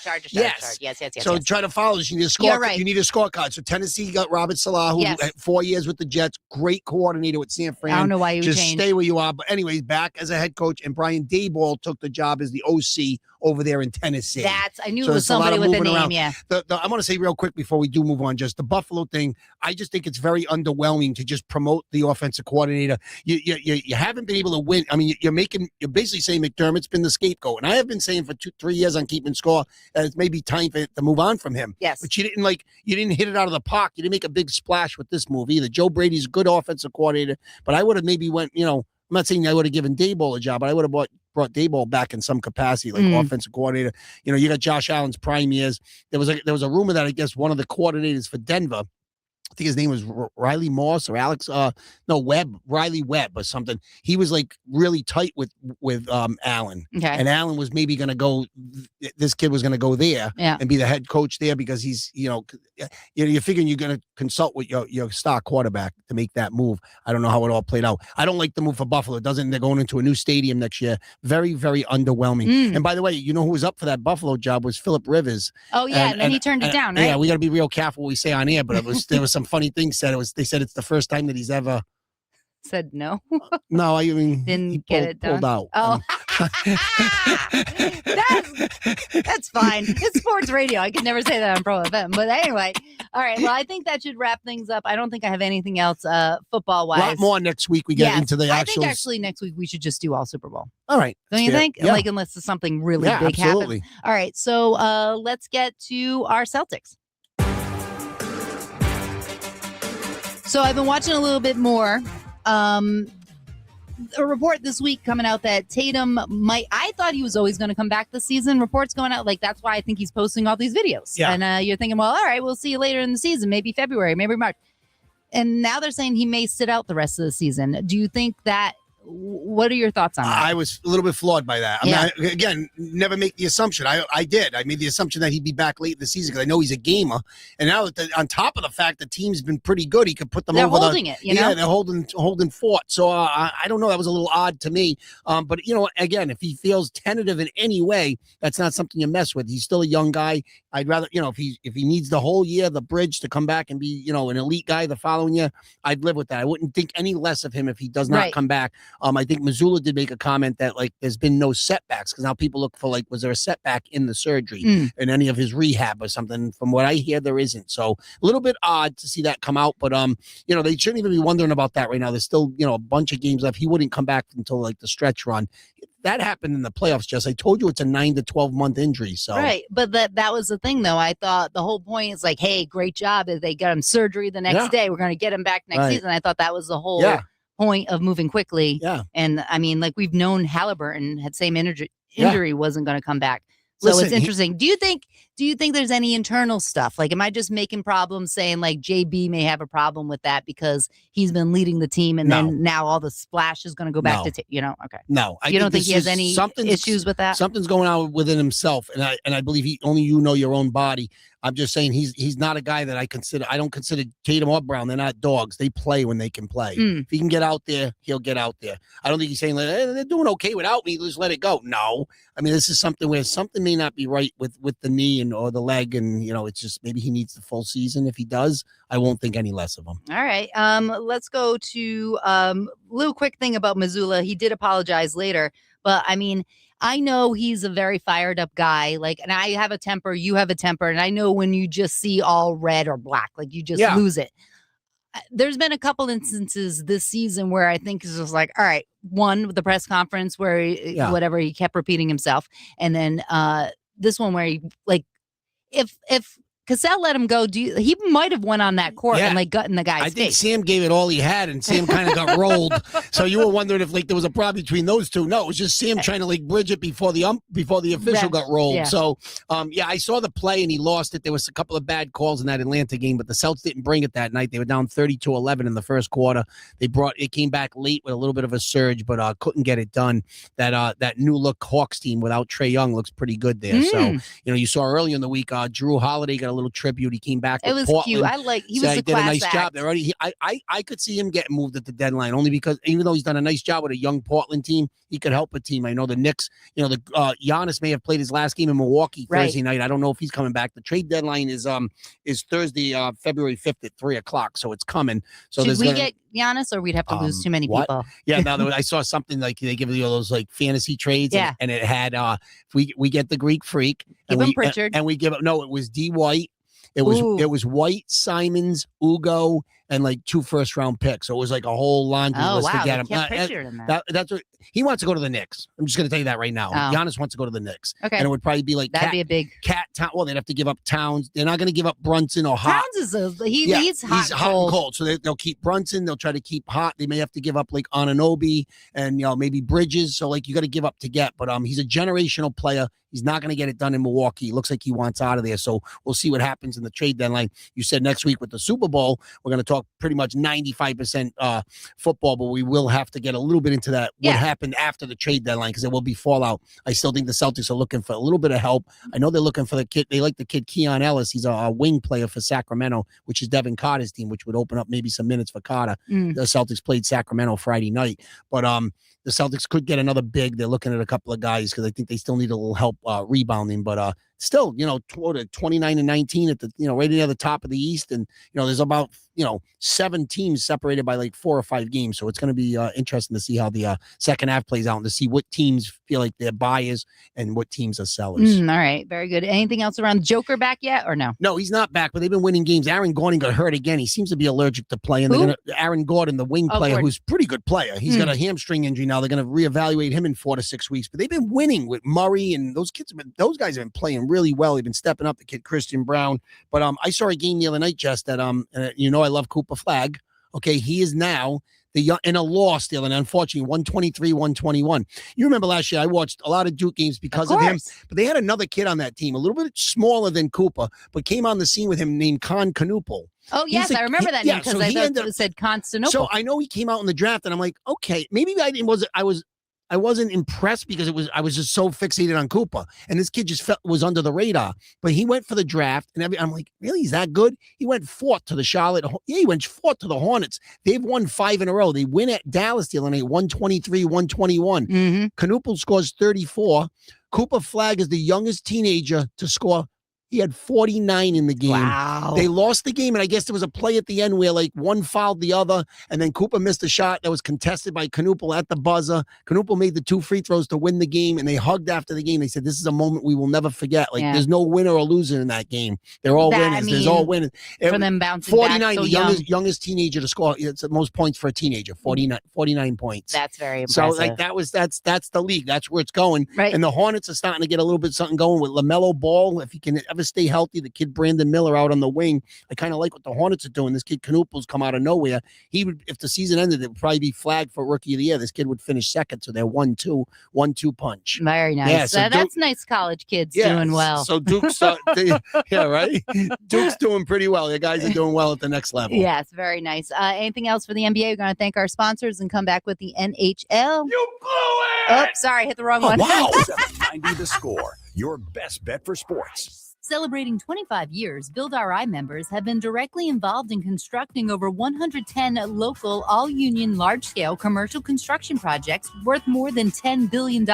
Chargers. Yes. Yes. So try to follow this. You need a score. You're right. You need a scorecard. So Tennessee got Robert Salah, who Yes. had 4 years with the Jets, great coordinator with San Fran. I don't know why you would Just change. stay where you are. But anyways, back as a head coach, and Brian Daboll took the job as the OC over there in Tennessee. I knew So it was there's a lot somebody of with a moving name. around. Yeah. I want to say real quick before we do move on, just the Buffalo thing. I just think it's very underwhelming to just promote the offensive coordinator. You haven't been able to win. I mean, you're basically saying McDermott's been the scapegoat, and I have been saying for 2-3 years on keeping score that it's maybe time to move on from him. Yes. But you didn't hit it out of the park. You didn't make a big splash with this move either. Joe Brady's a good offensive coordinator, but I would have maybe went. I'm not saying I would have given Daboll a job, but I would have brought Daboll back in some capacity, like offensive coordinator. You got Josh Allen's prime years. There was a rumor that I guess one of the coordinators for Denver, I think his name was Riley Moss or Riley Webb or something. He was like really tight with Allen. Okay. And Allen was maybe going to go. This kid was going to go there and be the head coach there because he's, you're figuring you're going to consult with your star quarterback to make that move. I don't know how it all played out. I don't like the move for Buffalo. They're going into a new stadium next year. Very, very underwhelming. And by the way, who was up for that Buffalo job was Philip Rivers. Oh yeah, and then he turned it down, right? Yeah, we got to be real careful what we say on air, but there was some funny things said. They said it's the first time that he's ever. Said no. No, I mean Didn't he get it done. pulled out. Oh, that's fine. It's sports radio. I could never say that on Pro FM. But anyway, all right. Well, I think that should wrap things up. I don't think I have anything else football A wise. lot more next week. We get into the I actual. think actually next week we should just do all Super Bowl. All right. Don't you Fair. think? Yeah. Like unless there's something really Yeah, big absolutely. happens. All right. So let's get to our Celtics. So I've been watching a little bit more. A report this week coming out that Tatum I thought he was always going to come back this season. Reports going out that's why I think he's posting all these videos. Yeah. And you're thinking, well, all right, we'll see you later in the season, maybe February, maybe March. And now they're saying he may sit out the rest of the season. Do you think that? What are your thoughts on that? I was a little bit flawed by that. I mean, again, never make the assumption. I did. I made the assumption that he'd be back late in the season because I know he's a gamer. And now, on top of the fact the team's been pretty good, he could put them They're over. holding it, Yeah, they're holding fort. So I don't know. That was a little odd to me. But again, if he feels tentative in any way, that's not something you mess with. He's still a young guy. I'd rather, if he needs the whole year, the bridge to come back and be, an elite guy the following year, I'd live with that. I wouldn't think any less of him if he does not come back. I think Missoula did make a comment that there's been no setbacks because now people look for was there a setback in the surgery in any of his rehab or something? From what I hear, there isn't. So a little bit odd to see that come out, but they shouldn't even be wondering about that right now. There's still a bunch of games left. He wouldn't come back until the stretch run. That happened in the playoffs, Jess. I told you it's a 9 to 12 month injury. So right, but that was the thing, though. I thought the whole point is hey, great job. If they get him surgery the next day, we're going to get him back next season. I thought that was the whole point of moving quickly. Yeah, and I mean, we've known Halliburton had same injury wasn't going to come back. So it's interesting. Do you think there's any internal stuff? Am I just making problems saying JB may have a problem with that because he's been leading the team and then now all the splash is going to go back to okay. No, you don't think he has any issues with that? Something's going on within himself, and I believe only know your own body. I'm just saying he's not a guy that I don't consider Tatum or Brown. They're not dogs. They play when they can play. If he can get out there, he'll get out there. I don't think he's saying they're doing okay without me. Just let it go. No, I mean this is something where something may not be right with the knee or the leg, and it's just maybe he needs the full season. If he does, I won't think any less of him. All right. Let's go to little quick thing about Missoula. He did apologize later, but I mean, I know he's a very fired up guy. And I have a temper, you have a temper, and I know when you just see all red or black, you just lose it. there's been a couple instances this season where I think it's just like, all right, one with the press conference where he kept repeating himself, and then this one where he like if Cassell let him go, he might have went on that court and like gut in the guy's face. I think Sam gave it all he had, and Sam kind of got rolled. So you were wondering if like there was a problem between those two. No, it was just Sam trying to like bridge it before the official got rolled. Yeah. So I saw the play and he lost it. There was a couple of bad calls in that Atlanta game, but the Celtics didn't bring it that night. They were down 32-11 in the first quarter. It came back late with a little bit of a surge, but couldn't get it done. That new look Hawks team without Trae Young looks pretty good there. So you saw earlier in the week, Drew Holiday got a little tribute. He came back. It was Portland. cute. He was a did a nice act. job. I could see him getting moved at the deadline only because even though he's done a nice job with a young Portland team, he could help a team. I know the Knicks. Giannis may have played his last game in Milwaukee Thursday night. I don't know if he's coming back. The trade deadline is Thursday, February 5th at 3:00. So it's coming. So should we get Giannis, or we'd have to lose too many people? Yeah, no, I saw something like they give you all those like fantasy trades. Yeah. And it had if we get the Greek Freak give him Pritchard, and we give up. No, it was D White. It was White, Simons, Ugo, and like 2 first-round picks. So it was like a whole laundry list to get him. That's what he wants to go to the Knicks. I'm just going to tell you that right now. Giannis wants to go to the Knicks. Okay, and it would probably be like that'd be a big Cat. Well, they'd have to give up Towns. They're not going to give up Brunson or Hot. Towns is he's hot and cold. So they'll keep Brunson. They'll try to keep Hot. They may have to give up like Anunoby and maybe Bridges. So like you got to give up to get. But he's a generational player. He's not going to get it done in Milwaukee. He looks like he wants out of there. So we'll see what happens in the trade deadline. You said next week with the Super Bowl, we're going to talk pretty much 95% football, but we will have to get a little bit into that. What happened after the trade deadline, because there will be fallout. I still think the Celtics are looking for a little bit of help. I know they're looking for the kid. They like the kid Keon Ellis. He's a wing player for Sacramento, which is Devin Carter's team, which would open up maybe some minutes for Carter. The Celtics played Sacramento Friday night, but the Celtics could get another big. They're looking at a couple of guys because I think they still need a little help rebounding. But still, 29-19 at the right near the top of the East, and there's about 7 teams separated by like 4 or 5 games. So it's going to be interesting to see how the second half plays out and to see what teams feel like they're buyers and what teams are sellers. All right, very good. Anything else around Joker back yet or no? No, he's not back, but they've been winning games. Aaron Gordon got hurt again. He seems to be allergic to playing. Aaron Gordon, the wing player, who's a pretty good player. He's got a hamstring injury now. They're going to reevaluate him in 4 to 6 weeks. But they've been winning with Murray, and those guys have been playing really well. They've been stepping up. The kid Christian Brown. But I saw a game the other night, Jess, that I love Cooper Flagg. Okay, he is now in a loss deal, and unfortunately 123-121. You remember last year I watched a lot of Duke games because of him, but they had another kid on that team, a little bit smaller than Cooper, but came on the scene with him named Con Canupul. Oh, yes, I remember that name because I thought it said Constantinople. So I know he came out in the draft, and I'm like, okay, maybe I wasn't impressed because I was just so fixated on Cooper, and this kid just was under the radar. But he went for the draft, and I'm like, really, he's that good? He went 4th to the Charlotte. Yeah, he went 4th to the Hornets. They've won 5 in a row. They win at Dallas the other night, 123-121. Canupul scores 34. Cooper Flagg is the youngest teenager to score. He had 49 in the game. Wow. They lost the game, and I guess there was a play at the end where like one fouled the other, and then Cooper missed a shot that was contested by Canupul at the buzzer. Canupul made the 2 free throws to win the game, and they hugged after the game. They said, this is a moment we will never forget. Like, there's no winner or loser in that game. They're all winners. There's all winners. For them bouncing 49, back so the youngest teenager to score. It's the most points for a teenager, 49 points. That's very impressive. So, like, that's the league. That's where it's going. Right. And the Hornets are starting to get a little bit something going with LaMelo Ball. If he can ever stay healthy, the kid Brandon Miller out on the wing. I kind of like what the Hornets are doing. This kid Canupul's come out of nowhere. He would, if the season ended, it would probably be flagged for Rookie of the Year. This kid would finish second, so they're 1-2 punch. Very nice. Yeah, so that's nice. College kids doing well. So Duke's, right. Duke's doing pretty well. The guys are doing well at the next level. Yes, very nice. Anything else for the NBA? We're going to thank our sponsors and come back with the NHL. You blew it! Oh, sorry, hit the wrong one. Wow. 790 The Score, your best bet for sports. Celebrating 25 years, Build RI members have been directly involved in constructing over 110 local, all-union, large-scale commercial construction projects worth more than $10 billion,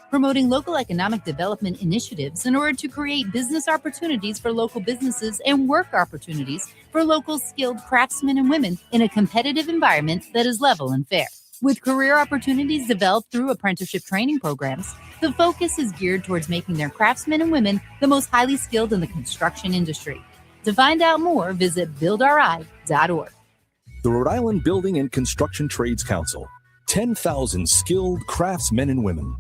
promoting local economic development initiatives in order to create business opportunities for local businesses and work opportunities for local skilled craftsmen and women in a competitive environment that is level and fair. With career opportunities developed through apprenticeship training programs, the focus is geared towards making their craftsmen and women the most highly skilled in the construction industry. To find out more, visit buildri.org. The Rhode Island Building and Construction Trades Council. 10,000 skilled craftsmen and women.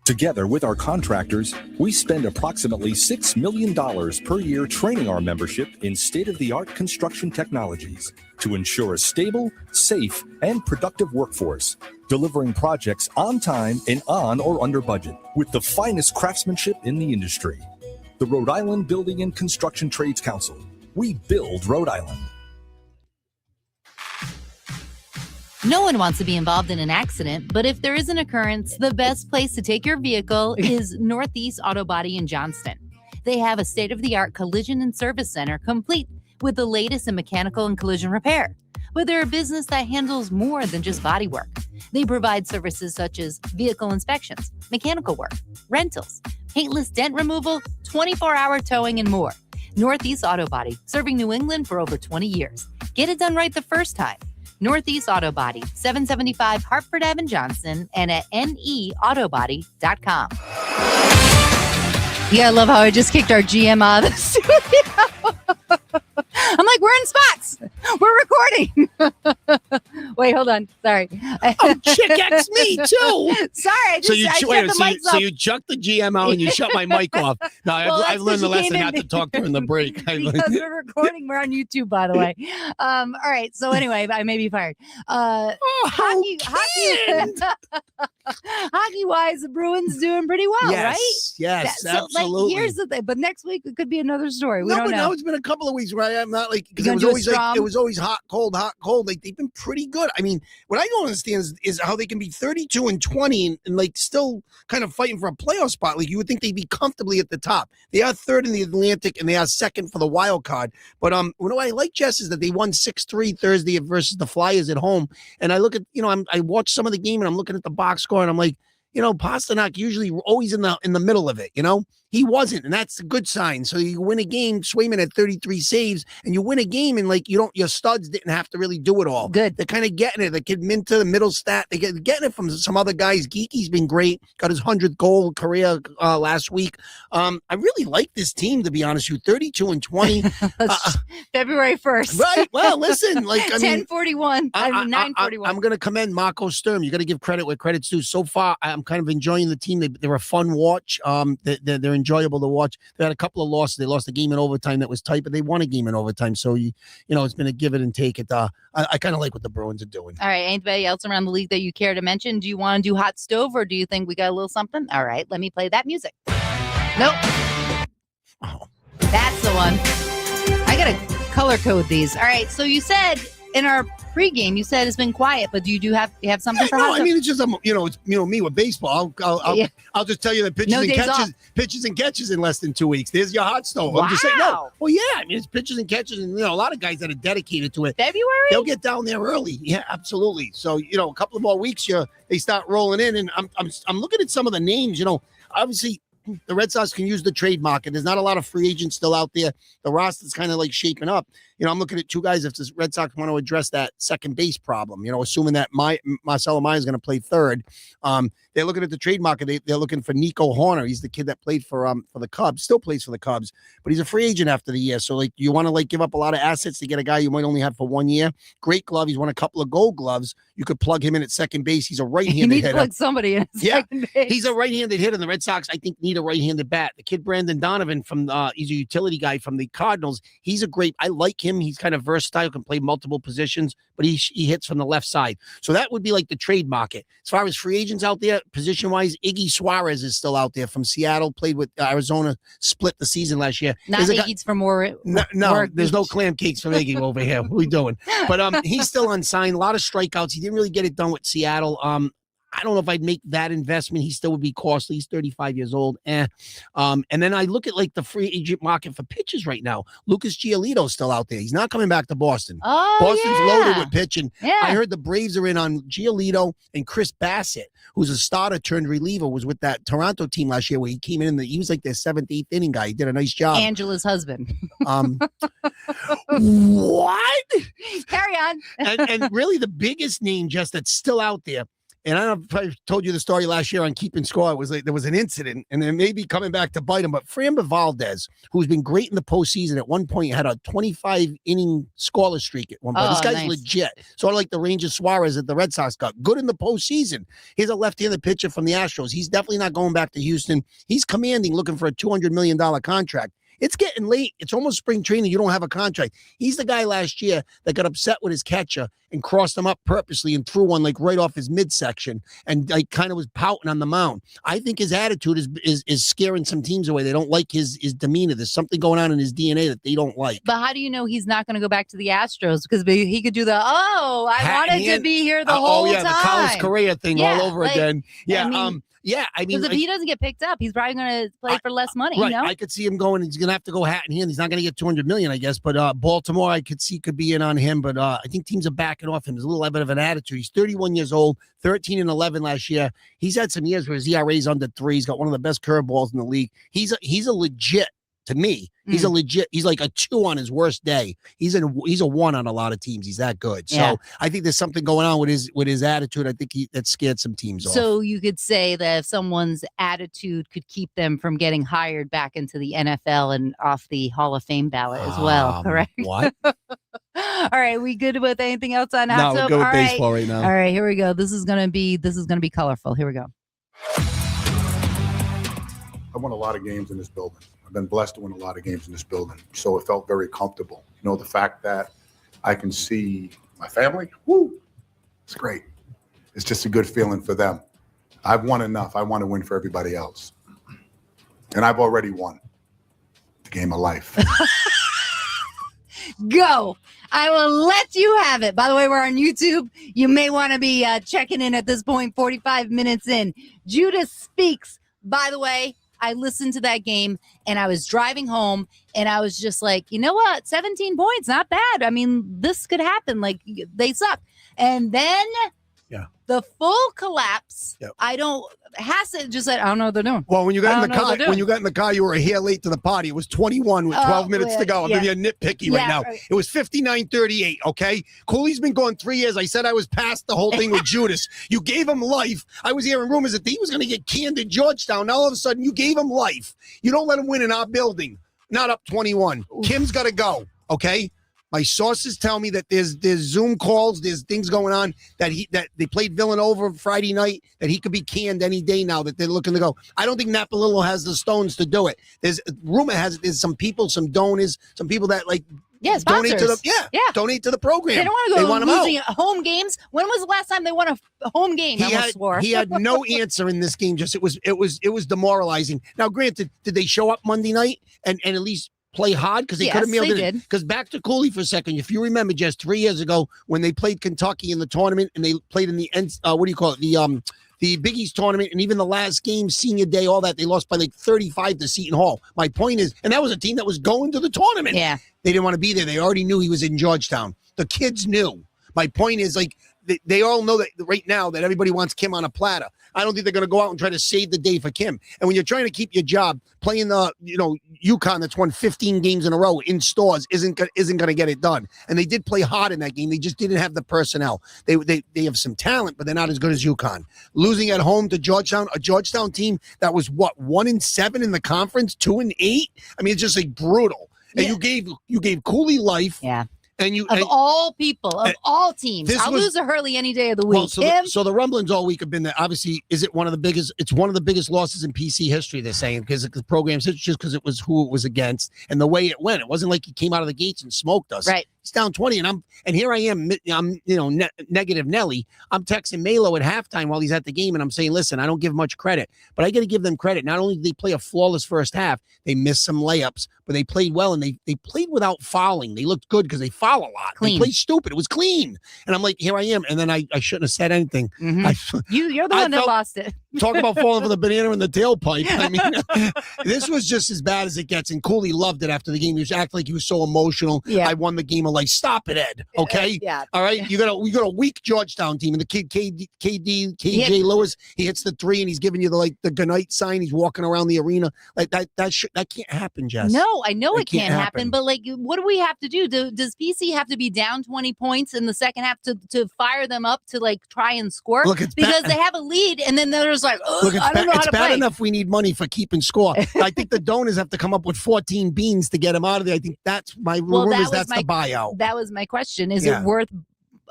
Together with our contractors, we spend approximately $6 million per year training our membership in state-of-the-art construction technologies to ensure a stable, safe, and productive workforce, delivering projects on time and on or under budget with the finest craftsmanship in the industry. The Rhode Island Building and Construction Trades Council. We build Rhode Island. No one wants to be involved in an accident, but if there is an occurrence, the best place to take your vehicle is Northeast Auto Body in Johnston. They have a state-of-the-art collision and service center complete with the latest in mechanical and collision repair. But they're a business that handles more than just body work. They provide services such as vehicle inspections, mechanical work, rentals, paintless dent removal, 24-hour towing, and more. Northeast Auto Body, serving New England for over 20 years. Get it done right the first time. Northeast Auto Body, 775 Hartford Ave, Johnston, and at neautobody.com. Yeah, I love how I just kicked our GM out of the studio. I'm like, we're in spots. We're recording. Wait, hold on. Sorry. Oh, Chick X me too. Sorry, I shut the mics so off. you chucked the GM out and you shut my mic off. No, Well, I've learned the lesson not to talk during the break. Because we're recording. We're on YouTube, by the way. All right. So anyway, I may be fired. Hockey wise, the Bruins doing pretty well, right? Yes, So, absolutely. here's the thing. But next week it could be another story. We No, don't but know. now it's been a couple of weeks where I'm not like, because You it was gonna do a always like, Strom? it was always hot, cold. Like they've been pretty good. I mean, what I don't understand is how they can be 32-20 and like still kind of fighting for a playoff spot. Like you would think they'd be comfortably at the top. They are third in the Atlantic and they are second for the wild card. But what I like, Jess, is that they won 6-3 Thursday versus the Flyers at home. And I look at, I watched some of the game and I'm looking at the box score and I'm like, Pasternak usually always in the middle of it, He wasn't, and that's a good sign. So you win a game, Swayman had 33 saves, and you win a game, and your studs didn't have to really do it all. Good. They're kind of getting it. The kid Minta, the middle stat, they're getting it from some other guys. Geeky's been great, got his 100th goal career last week. I really like this team, to be honest with you, 32-20. February 1st. Right. Well, listen, 10:41. 9:41. I'm going to commend Marco Sturm. You got to give credit where credit's due. So far, I'm kind of enjoying the team. They're a fun watch. They're enjoyable to watch. They had a couple of losses. They lost a game in overtime that was tight, but they won a game in overtime. So it's been a give it and take it. I kind of like what the Bruins are doing. All right. Anybody else around the league that you care to mention? Do you want to do hot stove, or do you think we got a little something? All right. Let me play that music. Nope. Oh. That's the one. I got to color code these. All right. So you said in our pregame, you said it's been quiet, but you have something for hot No, stove? I mean, it's just me with baseball. I'll just tell you the pitches and catches in less than 2 weeks. There's your hot stove. I'm just saying, no. Well, yeah, I mean, it's pitches and catches, and a lot of guys that are dedicated to it. February? They'll get down there early. Yeah, absolutely. So a couple of more weeks, they start rolling in, and I'm looking at some of the names. Obviously, the Red Sox can use the trade market. There's not a lot of free agents still out there. The roster's kind of shaping up. I'm looking at two guys if the Red Sox want to address that second base problem, assuming that Marcelo Meyer is going to play third. They're looking at the trade market. They're looking for Nico Horner. He's the kid that played for the Cubs, still plays for the Cubs, but he's a free agent after the year. So you want to give up a lot of assets to get a guy you might only have for 1 year. Great glove. He's won a couple of Gold Gloves. You could plug him in at second base. He's a right-handed hitter. You need to plug somebody in second base. He's a right-handed hitter, and the Red Sox, I think, need a right-handed bat. The kid Brandon Donovan he's a utility guy from the Cardinals. He's I like him. He's kind of versatile, can play multiple positions, but he hits from the left side. So that would be the trade market. As far as free agents out there, position-wise, Iggy Suarez is still out there from Seattle, played with Arizona, split the season last year. Not Iggy's for more. No, there's no clam cakes for Iggy over here. What are we doing? But he's still unsigned. A lot of strikeouts. He didn't really get it done with Seattle. I don't know if I'd make that investment. He still would be costly. He's 35 years old. And then I look at the free agent market for pitchers right now. Lucas Giolito's still out there. He's not coming back to Boston. Oh, Boston's loaded with pitching. Yeah. I heard the Braves are in on Giolito, and Chris Bassett, who's a starter turned reliever, was with that Toronto team last year where he came in he was their 7th, 8th inning guy. He did a nice job. Angela's husband. What? Carry on. and really the biggest name just that's still out there, and I don't know if I told you the story last year on keeping score. It was like there was an incident, and then maybe coming back to bite him. But Framber Valdez, who's been great in the postseason, at one point had a 25-inning scoreless streak at one point. This guy's legit, sort of like the Ranger Suarez that the Red Sox got. Good in the postseason. He's a left-handed pitcher from the Astros. He's definitely not going back to Houston. He's commanding, looking for a $200 million contract. It's getting late. It's almost spring training. You don't have a contract. He's the guy last year that got upset with his catcher and crossed him up purposely and threw one like right off his midsection and like kind of was pouting on the mound. I think his attitude is scaring some teams away. They don't like his demeanor. There's something going on in his DNA that they don't like. But how do you know he's not going to go back to the Astros? Because he could do the, I wanted to be here the whole time. The Carlos Correa thing all over again. Yeah. I mean, because if he doesn't get picked up, he's probably going to play for less money. Right. You know? I could see him going. He's going to have to go hat in hand. He's not going to get $200 million, I guess. But Baltimore, I could see could be in on him. But I think teams are backing off him. There's a little bit of an attitude. He's 31 years old, 13-11 last year. He's had some years where his ERA is under 3. He's got one of the best curveballs in the league. He's a legit. To me, he's a legit. He's like a 2 on his worst day. He's a 1 on a lot of teams. He's that good. So I think there's something going on with his attitude. I think that scared some teams off. So you could say that if someone's attitude could keep them from getting hired back into the NFL and off the Hall of Fame ballot as well, correct? What? All right, we good with anything else on Hot No, we're good with baseball right now. All right, here we go. This is gonna be colorful. Here we go. I won a lot of games in this building. I've been blessed to win a lot of games in this building. So it felt very comfortable. You know, the fact that I can see my family, it's great. It's just a good feeling for them. I've won enough. I want to win for everybody else. And I've already won the game of life. Go. I will let you have it. By the way, we're on YouTube. You may want to be checking in at this point, 45 minutes in. Judas Speaks, by the way. I listened to that game and I was driving home and I was just like, you know what? 17 points, not bad. I mean, this could happen. Like, they suck. And then the full collapse. Yep. Hassett just said, I don't know what they're doing. Well, when you got in the car, you were a hair late to the party. It was 21 with 12 minutes to go. I'm going to be a nitpicky right now. Right. It was 59-38, okay? Cooley's been gone 3 years. I said I was past the whole thing with Judas. You gave him life. I was hearing rumors that he was going to get canned in Georgetown. Now, all of a sudden, you gave him life. You don't let him win in our building. Not up 21. Kim's got to go, okay? My sources tell me that there's Zoom calls, there's things going on that they played Villanova Friday night, that he could be canned any day now, that they're looking to go. I don't think Napolillo has the stones to do it. There's rumor has it there's some people, some donors, some people that like donate to donate to the program. They don't want to go losing home games. When was the last time they won a home game? He had no answer in this game. Just it was demoralizing. Now, granted, did they show up Monday night and at least play hard because they could have mailed it? Because back to Cooley for a second. If you remember, just 3 years ago when they played Kentucky in the tournament and they played in the the Big East tournament, and even the last game, senior day, all that, they lost by like 35 to Seton Hall. My point is, and that was a team that was going to the tournament. Yeah. They didn't want to be there. They already knew he was in Georgetown. The kids knew. My point is, like, they all know that right now that everybody wants Kim on a platter. I don't think they're going to go out and try to save the day for Kim. And when you're trying to keep your job, playing the UConn that's won 15 games in a row in stores isn't going to get it done. And they did play hard in that game. They just didn't have the personnel. They have some talent, but they're not as good as UConn. Losing at home to Georgetown, a Georgetown team that was 1-7 in the conference, 2-8. I mean, it's just like brutal. And you gave Cooley life. Yeah. And all people, of all teams, I'll lose a Hurley any day of the week. So the rumblings all week have been that obviously it's one of the biggest losses in PC history, they're saying, because the program's history, just because it was who it was against and the way it went. It wasn't like he came out of the gates and smoked us. Right. He's down 20, and here I am, negative Nelly. I'm texting Melo at halftime while he's at the game, and I'm saying, listen, I don't give much credit, but I got to give them credit. Not only did they play a flawless first half, they missed some layups, but they played well, and they played without fouling. They looked good because they foul a lot. Clean. They played stupid. It was clean. And I'm like, here I am. And then I shouldn't have said anything. Mm-hmm. You're the one that lost it. Talk about falling for the banana in the tailpipe. I mean, this was just as bad as it gets. And Cooley loved it after the game. He was acting like he was so emotional. Yeah. I won the game of life. Like, stop it, Ed. Okay. Yeah. All right. We got a weak Georgetown team, and the kid KJ Lewis, he hits the three, and he's giving you the goodnight sign. He's walking around the arena like that. That can't happen, Jess. No, I know That it can't happen, happen. but like, what do we have to do? Does PC have to be down 20 points in the second half to fire them up to like try and score? Look, it's because bad. they have a lead, and then they're just like, Look, I don't know how it's to bad play. enough we need money for keeping score. I think the donors have to come up with 14 beans to get him out of there. I think that's my rumors. That's the buyout. That was my question. Is Yeah. it worth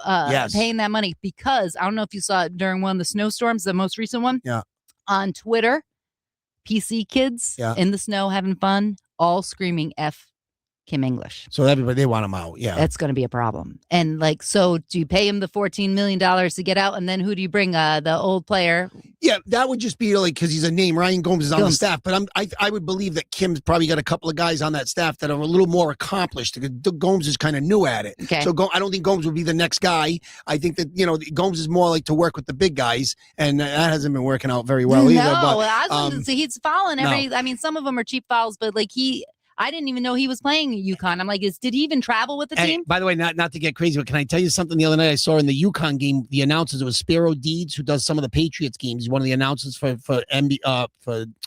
Yes. paying that money? Because I don't know if you saw it during one of the snowstorms, the most recent one. Yeah. On Twitter, PC kids in the snow having fun, all screaming F Kim English. So everybody, they want him out. Yeah. That's going to be a problem. And like, so do you pay him the $14 million to get out? And then who do you bring? The old player? Yeah, that would just be like because he's a name. Ryan Gomes is on the Gomes. staff, but I would believe that Kim's probably got a couple of guys on that staff that are a little more accomplished. Because Gomes is kind of new at it, Okay. so I don't think Gomes would be the next guy. I think that Gomes is more like to work with the big guys, and that hasn't been working out very well either. No, But he's fouling every. I mean, some of them are cheap fouls, but like I didn't even know he was playing UConn. I'm like, did he even travel with the Hey, team? by the way, not to get crazy, but can I tell you something? The other night I saw in the UConn game, the announcers, it was Spiro Deeds, who does some of the Patriots games. He's one of the announcers for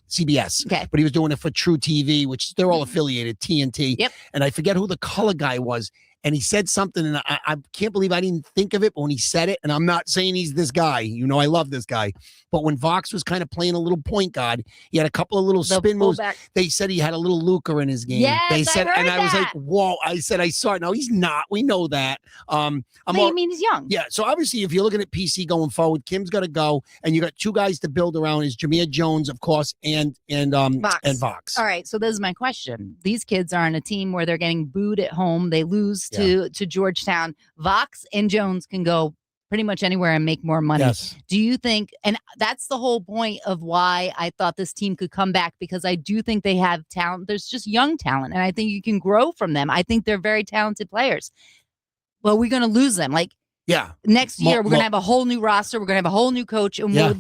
CBS. Okay. But he was doing it for True TV, which they're all affiliated, TNT. Yep. And I forget who the color guy was. And he said something, and I can't believe I didn't think of it, but when he said it, and I'm not saying he's this guy, I love this guy, but when Vox was kind of playing a little point guard, he had a couple of little spin moves. fullback. They said he had a little Luker in his game. Yes, they I said, heard and I was like, that. whoa. I said, I saw it. No, he's not. We know that. I mean, he's young. Yeah, so obviously, if you're looking at PC going forward, Kim's got to go, and you got two guys to build around: is Jameer Jones, of course, and Vox. All right, so this is my question. These kids are on a team where they're getting booed at home. They lose to Georgetown. Vox and Jones can go pretty much anywhere and make more money. Yes. Do you think, and that's the whole point of why I thought this team could come back, because I do think they have talent. There's just young talent, and I think you can grow from them. I think they're very talented players. Well, we're going to lose them. Like, Yeah. next year, we're going to have a whole new roster. We're going to have a whole new coach. And Yeah.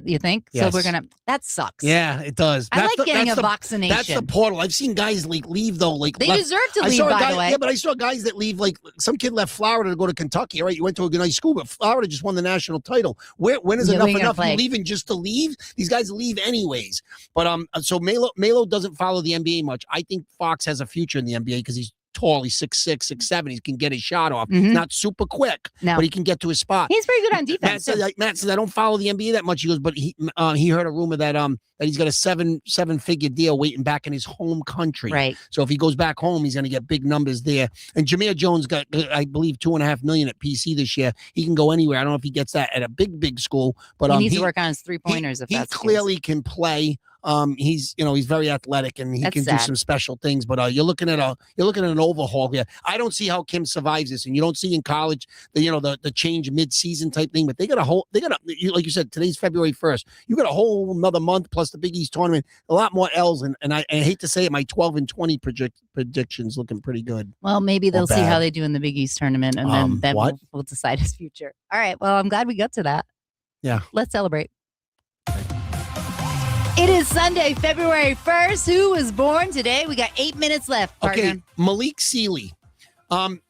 you think? Yes. So that sucks. Yeah, it does. I like getting a the vaccination. That's the portal. I've seen guys leave though. They deserve to I leave, saw a by guy, the way. Yeah, but I saw guys that leave. Like some kid left Florida to go to Kentucky. All right, you went to a good nice school, but Florida just won the national title. When is Yeah, enough we ain't gonna enough? play. You leaving just to leave? These guys leave anyways. But so Melo doesn't follow the NBA much. I think Fox has a future in the NBA because he's tall. He's 6'6", 6'7". He can get his shot off. Mhm. Not super quick, No. but he can get to his spot. He's pretty good on defense. Matt says I don't follow the NBA that much. He goes, but he heard a rumor that he's got a seven-figure deal waiting back in his home country. Right. So if he goes back home, he's going to get big numbers there. And Jameer Jones got, I believe, $2.5 million at PC this year. He can go anywhere. I don't know if he gets that at a big school, but He needs to work on his three-pointers. If he that's the case. clearly can play. He's very athletic and he That's can do sad. some special things. But you're looking at an overhaul here. I don't see how Kim survives this, and you don't see in college the change mid-season type thing. But they got like you said, today's February 1st. You got a whole another month plus the Big East tournament. A lot more L's, and I hate to say it, my 12-20 predictions looking pretty good. Well, maybe they'll see bad. how they do in the Big East tournament, and then what? we'll decide his future. All right. Well, I'm glad we got to that. Yeah. Let's celebrate. It is Sunday, February 1st. Who was born today? We got 8 minutes left, partner. Okay, Malik Sealy.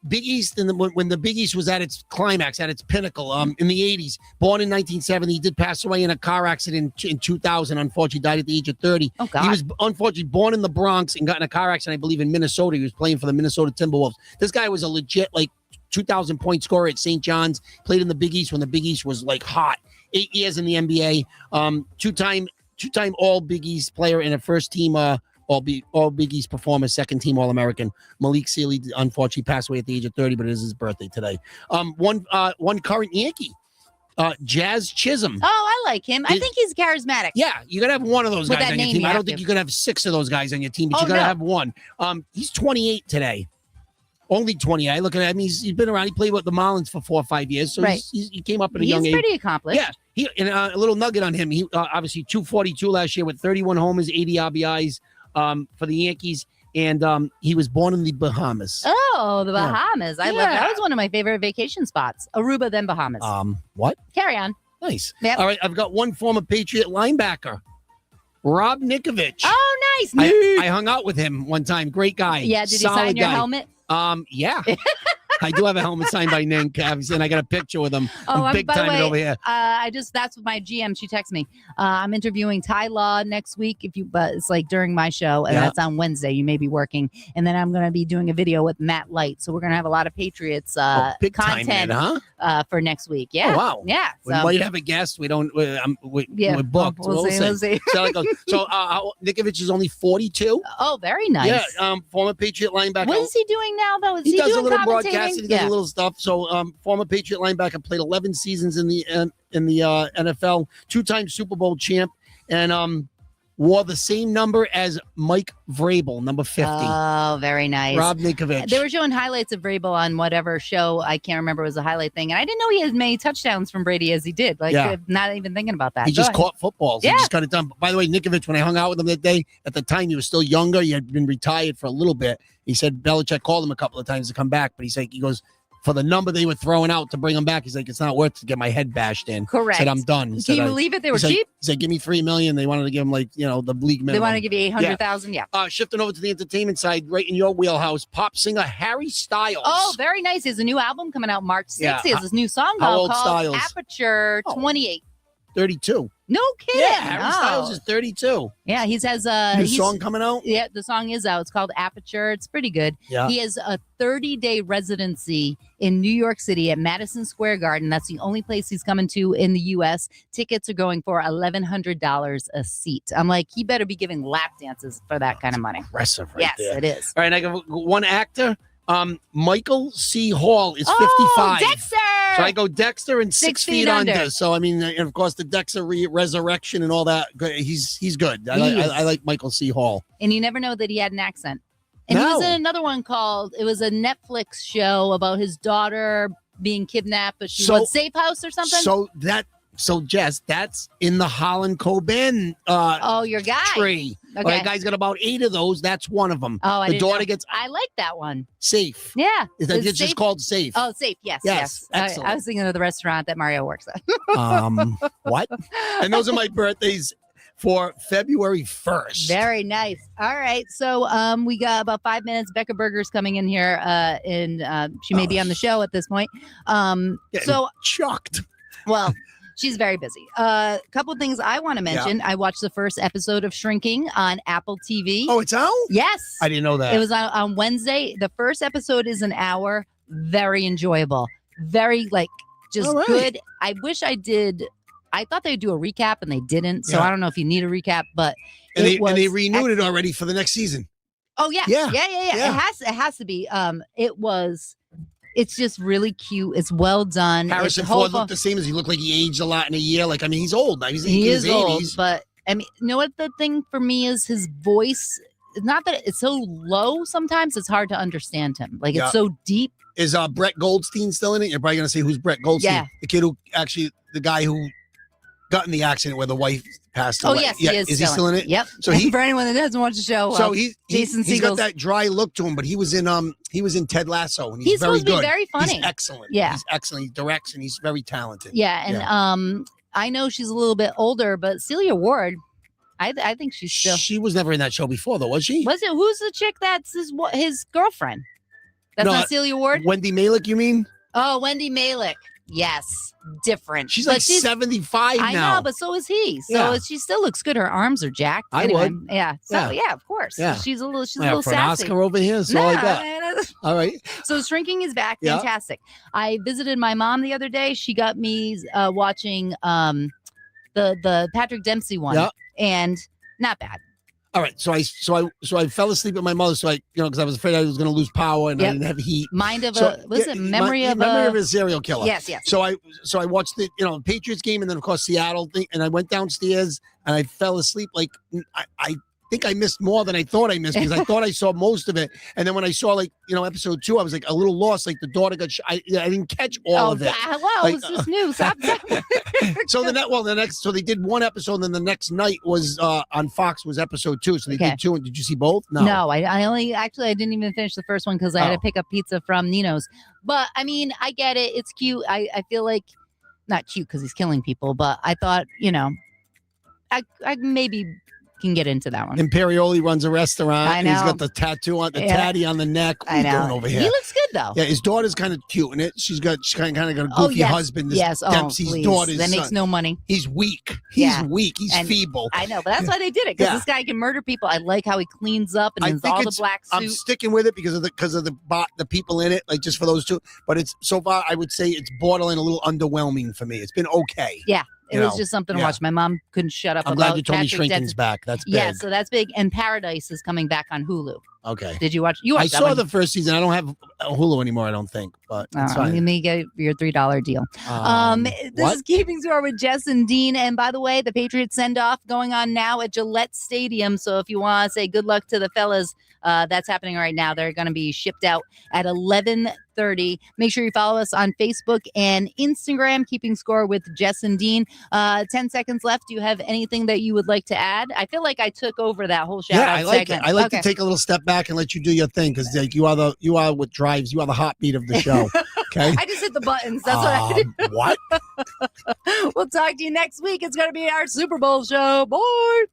Big East, when the Big East was at its climax, at its pinnacle, in the 80s, born in 1970, he did pass away in a car accident in 2000. Unfortunately, died at the age of 30. Oh, God. He was unfortunately born in the Bronx and got in a car accident, I believe, in Minnesota. He was playing for the Minnesota Timberwolves. This guy was a legit 2,000 point scorer at St. John's. Played in the Big East when the Big East was hot. 8 years in the NBA. Two-time All Big East player and a first team All Big East performer, second team All American. Malik Sealy unfortunately passed away at the age of 30, but it is his birthday today. One current Yankee, Jazz Chisholm. Oh, I like him. I think he's charismatic. Yeah, you gotta have one of those With guys that on your name, team. you I have don't think to. you're gonna have 6 of those guys on your team, but Oh, you gotta no. have one. He's 28 today. Only 28. I look at him. He's been around. He played with the Marlins for 4 or 5 years, so Right. he came up at a He's young age. pretty accomplished. Yeah, a little nugget on him. He obviously 242 last year with 31 homers, 80 RBIs for the Yankees, and he was born in the Bahamas. Oh, the Bahamas. I love that. Yeah. That was one of my favorite vacation spots. Aruba, then Bahamas. What? Carry on. Nice. Yep. All right, I've got one former Patriot linebacker, Rob Nikovich. Oh, nice. I hung out with him one time. Great guy. Yeah, did he Solid sign your guy. helmet? Yeah. I do have a helmet signed by Ning Cavs, and I got a picture with him. Oh, I'm big by the time way, over here. that's what my GM. She texted me. I'm interviewing Ty Law next week. But it's like during my show, and Yeah. that's on Wednesday. You may be working, and then I'm going to be doing a video with Matt Light. So we're going to have a lot of Patriots Big time, content man, huh? for next week. Yeah. Oh, wow. Yeah. We So might have a guest. We don't. We're booked. We'll see. We'll see. So Nikovich is only 42. Oh, very nice. Yeah. Former Patriot linebacker. What is he doing now, though? Is He does a doing little commentating? broadcasting. He does a little stuff. So, former Patriot linebacker, played 11 seasons in the NFL, 2-time Super Bowl champ, and wore the same number as Mike Vrabel, number 50. Oh, very nice. Rob Nikovich. They were showing highlights of Vrabel on whatever show. I can't remember. It was a highlight thing. And I didn't know he had as many touchdowns from Brady as he did. Like, Yeah. not even thinking about that. He Go just ahead. caught footballs. Yeah. He just got it done. By the way, Nikovich, when I hung out with him that day, at the time he was still younger. He had been retired for a little bit. He said Belichick called him a couple of times to come back, but he goes, for the number they were throwing out to bring him back, he's like, it's not worth to get my head bashed in. Correct. He said, I'm done. He Can said, you believe it? They were he said- cheap. He said, give me $3 million. They wanted to give him the league minimum. They want to give you 800,000. Yeah. Shifting over to the entertainment side, right in your wheelhouse, pop singer Harry Styles. Oh, very nice. He has a new album coming out March 6th. Yeah. He has this new song How old called Styles? Aperture Oh. 28. 32. No kidding. Yeah, Harry Oh. Styles is 32. Yeah, he has New song coming out? Yeah, the song is out. It's called Aperture. It's pretty good. Yeah. He has a 30-day residency in New York City at Madison Square Garden. That's the only place he's coming to in the U.S. Tickets are going for $1,100 a seat. I'm like, he better be giving lap dances for that kind of money. Impressive, right Yes, there. it is. All right, I got one actor. Michael C. Hall is 55. Oh, Dexter! So I go Dexter and 6 feet under. So I mean, and of course, the Dexter resurrection and all that. He's good. I like Michael C. Hall. And you never know that he had an accent. And he was No. in another one called, it was a Netflix show about his daughter being kidnapped, but she So- was Safe House or something. So Jess, that's in the Holland Coben Oh, your guy. tree. Okay. That guy's got about 8 of those. That's one of them. Oh, I the didn't daughter know. gets I like that one. Safe. Yeah. It's Is just Safe- called Safe. Oh, Safe. Yes. Yes, Yes. excellent. I was thinking of the restaurant that Mario works at. What? And those are my birthdays for February 1st. Very nice. All right. So we got about 5 minutes. Becca Berger's coming in here and she may be on the show at this point. Getting So, chucked. well, she's very busy. A couple of things I want to mention. I watched the first episode of Shrinking on Apple TV. Oh, it's out? Yes. I didn't know that. It was on Wednesday. The first episode is an hour. Very enjoyable. Very just All right. good. I wish I did. I thought they'd do a recap and they didn't. So Yeah. I don't know if you need a recap, but and it was they renewed it already for the next season. Oh yeah. Yeah. Yeah. It has to be. It's just really cute. It's well done. Harrison It's Ford hopeful- looked the same as he looked like he aged a lot in a year. Like, I mean, he's old now. He's in he his is old, 80s. but I mean, you know what the thing for me is his voice. It's not that it's so low. Sometimes it's hard to understand him. Like Yeah. it's so deep. Is Brett Goldstein still in it? You're probably going to say who's Brett Goldstein. Yeah. The kid the guy who got in the accident where the wife passed Oh away. yes, Yeah, he is. Is he still in it? Yep. So he- for anyone that doesn't watch the show, So he's Jason got Segel's- that dry look to him, but he was in Ted Lasso, and he's very supposed to good. be very funny. He's excellent. Yeah. He's excellent. He directs, and he's very talented. Yeah, and I know she's a little bit older, but Celia Ward, I think she's still. She was never in that show before, though, was she? Was it? Who's the chick that's his girlfriend? That's No, not Celia Ward. Wendy Malick, you mean? Oh, Wendy Malick. Yes, different. She's But like 75 I now. know, but so is he. So Yeah. she still looks good. Her arms are jacked. I Anyway, would. Yeah. So Yeah. yeah, of course. Yeah. She's a little Yeah, for an sassy. Oscar over here, so like that. man, All right. So Shrinking is back. Yeah. Fantastic. I visited my mom the other day. She got me watching the Patrick Dempsey one, Yeah. and not bad. All right. So I fell asleep with my mother. So because I was afraid I was going to lose power and I Yep. didn't have heat. Mind of So, a was yeah, it memory of a serial killer. Yes, yes. So I watched the Patriots game and then of course Seattle thing, and I went downstairs and I fell asleep. Like I think I missed more than I thought I missed because I thought I saw most of it, and then when I saw episode 2, I was like a little lost. Like the daughter got I didn't catch all of it. Wow, Like, it's just new. Stop. So so they did one episode, and then the next night was on Fox was episode 2. So they Okay. did 2. And did you see both? No, I only I didn't even finish the first one because I had to Oh. pick up pizza from Nino's. But I mean, I get it. It's cute. I feel like not cute because he's killing people, but I thought I maybe can get into that one. Imperioli runs a restaurant. I And he's know. got the tattoo on the Yeah. tatty on the neck. What I are you know. doing over He here? looks good though. Yeah, his daughter's kind of cute in it. She's kind of got a goofy Oh, yes. husband. This Yes. Oh, Dempsey's please. daughter's That makes son. no money. He's weak. He's Yeah. weak. He's And feeble. I know, but that's why they did it because Yeah. this guy can murder people. I like how he cleans up and I is think all the it's- black I'm suit. sticking with it because of the people in it, like just for those two. But it's so far, I would say it's borderline a little underwhelming for me. It's been okay. Yeah, it You was know, just something to yeah. watch. My mom couldn't shut up I'm about glad you told me Patrick Shrinking's Denton. back. That's big. Yeah, so that's big. And Paradise is coming back on Hulu. Okay. Did you watch? You I watched that saw one. the first season. I don't have Hulu anymore. I don't think, but it's Let fine. me get your $3 deal. This what? is Keeping Score with Jess and Dean. And by the way, the Patriots send off going on now at Gillette Stadium. So if you want to say good luck to the fellas, that's happening right now. They're going to be shipped out at 11:30. Make sure you follow us on Facebook and Instagram, Keeping Score with Jess and Dean. 10 seconds left. Do you have anything that you would like to add? I feel like I took over that whole shout Yeah, out I like it. segment. I like Okay. to take a little step back and let you do your thing because like you are what drives. You are the heartbeat of the show. Okay. I just hit the buttons. That's what I did. What? We'll talk to you next week. It's going to be our Super Bowl show. Bye.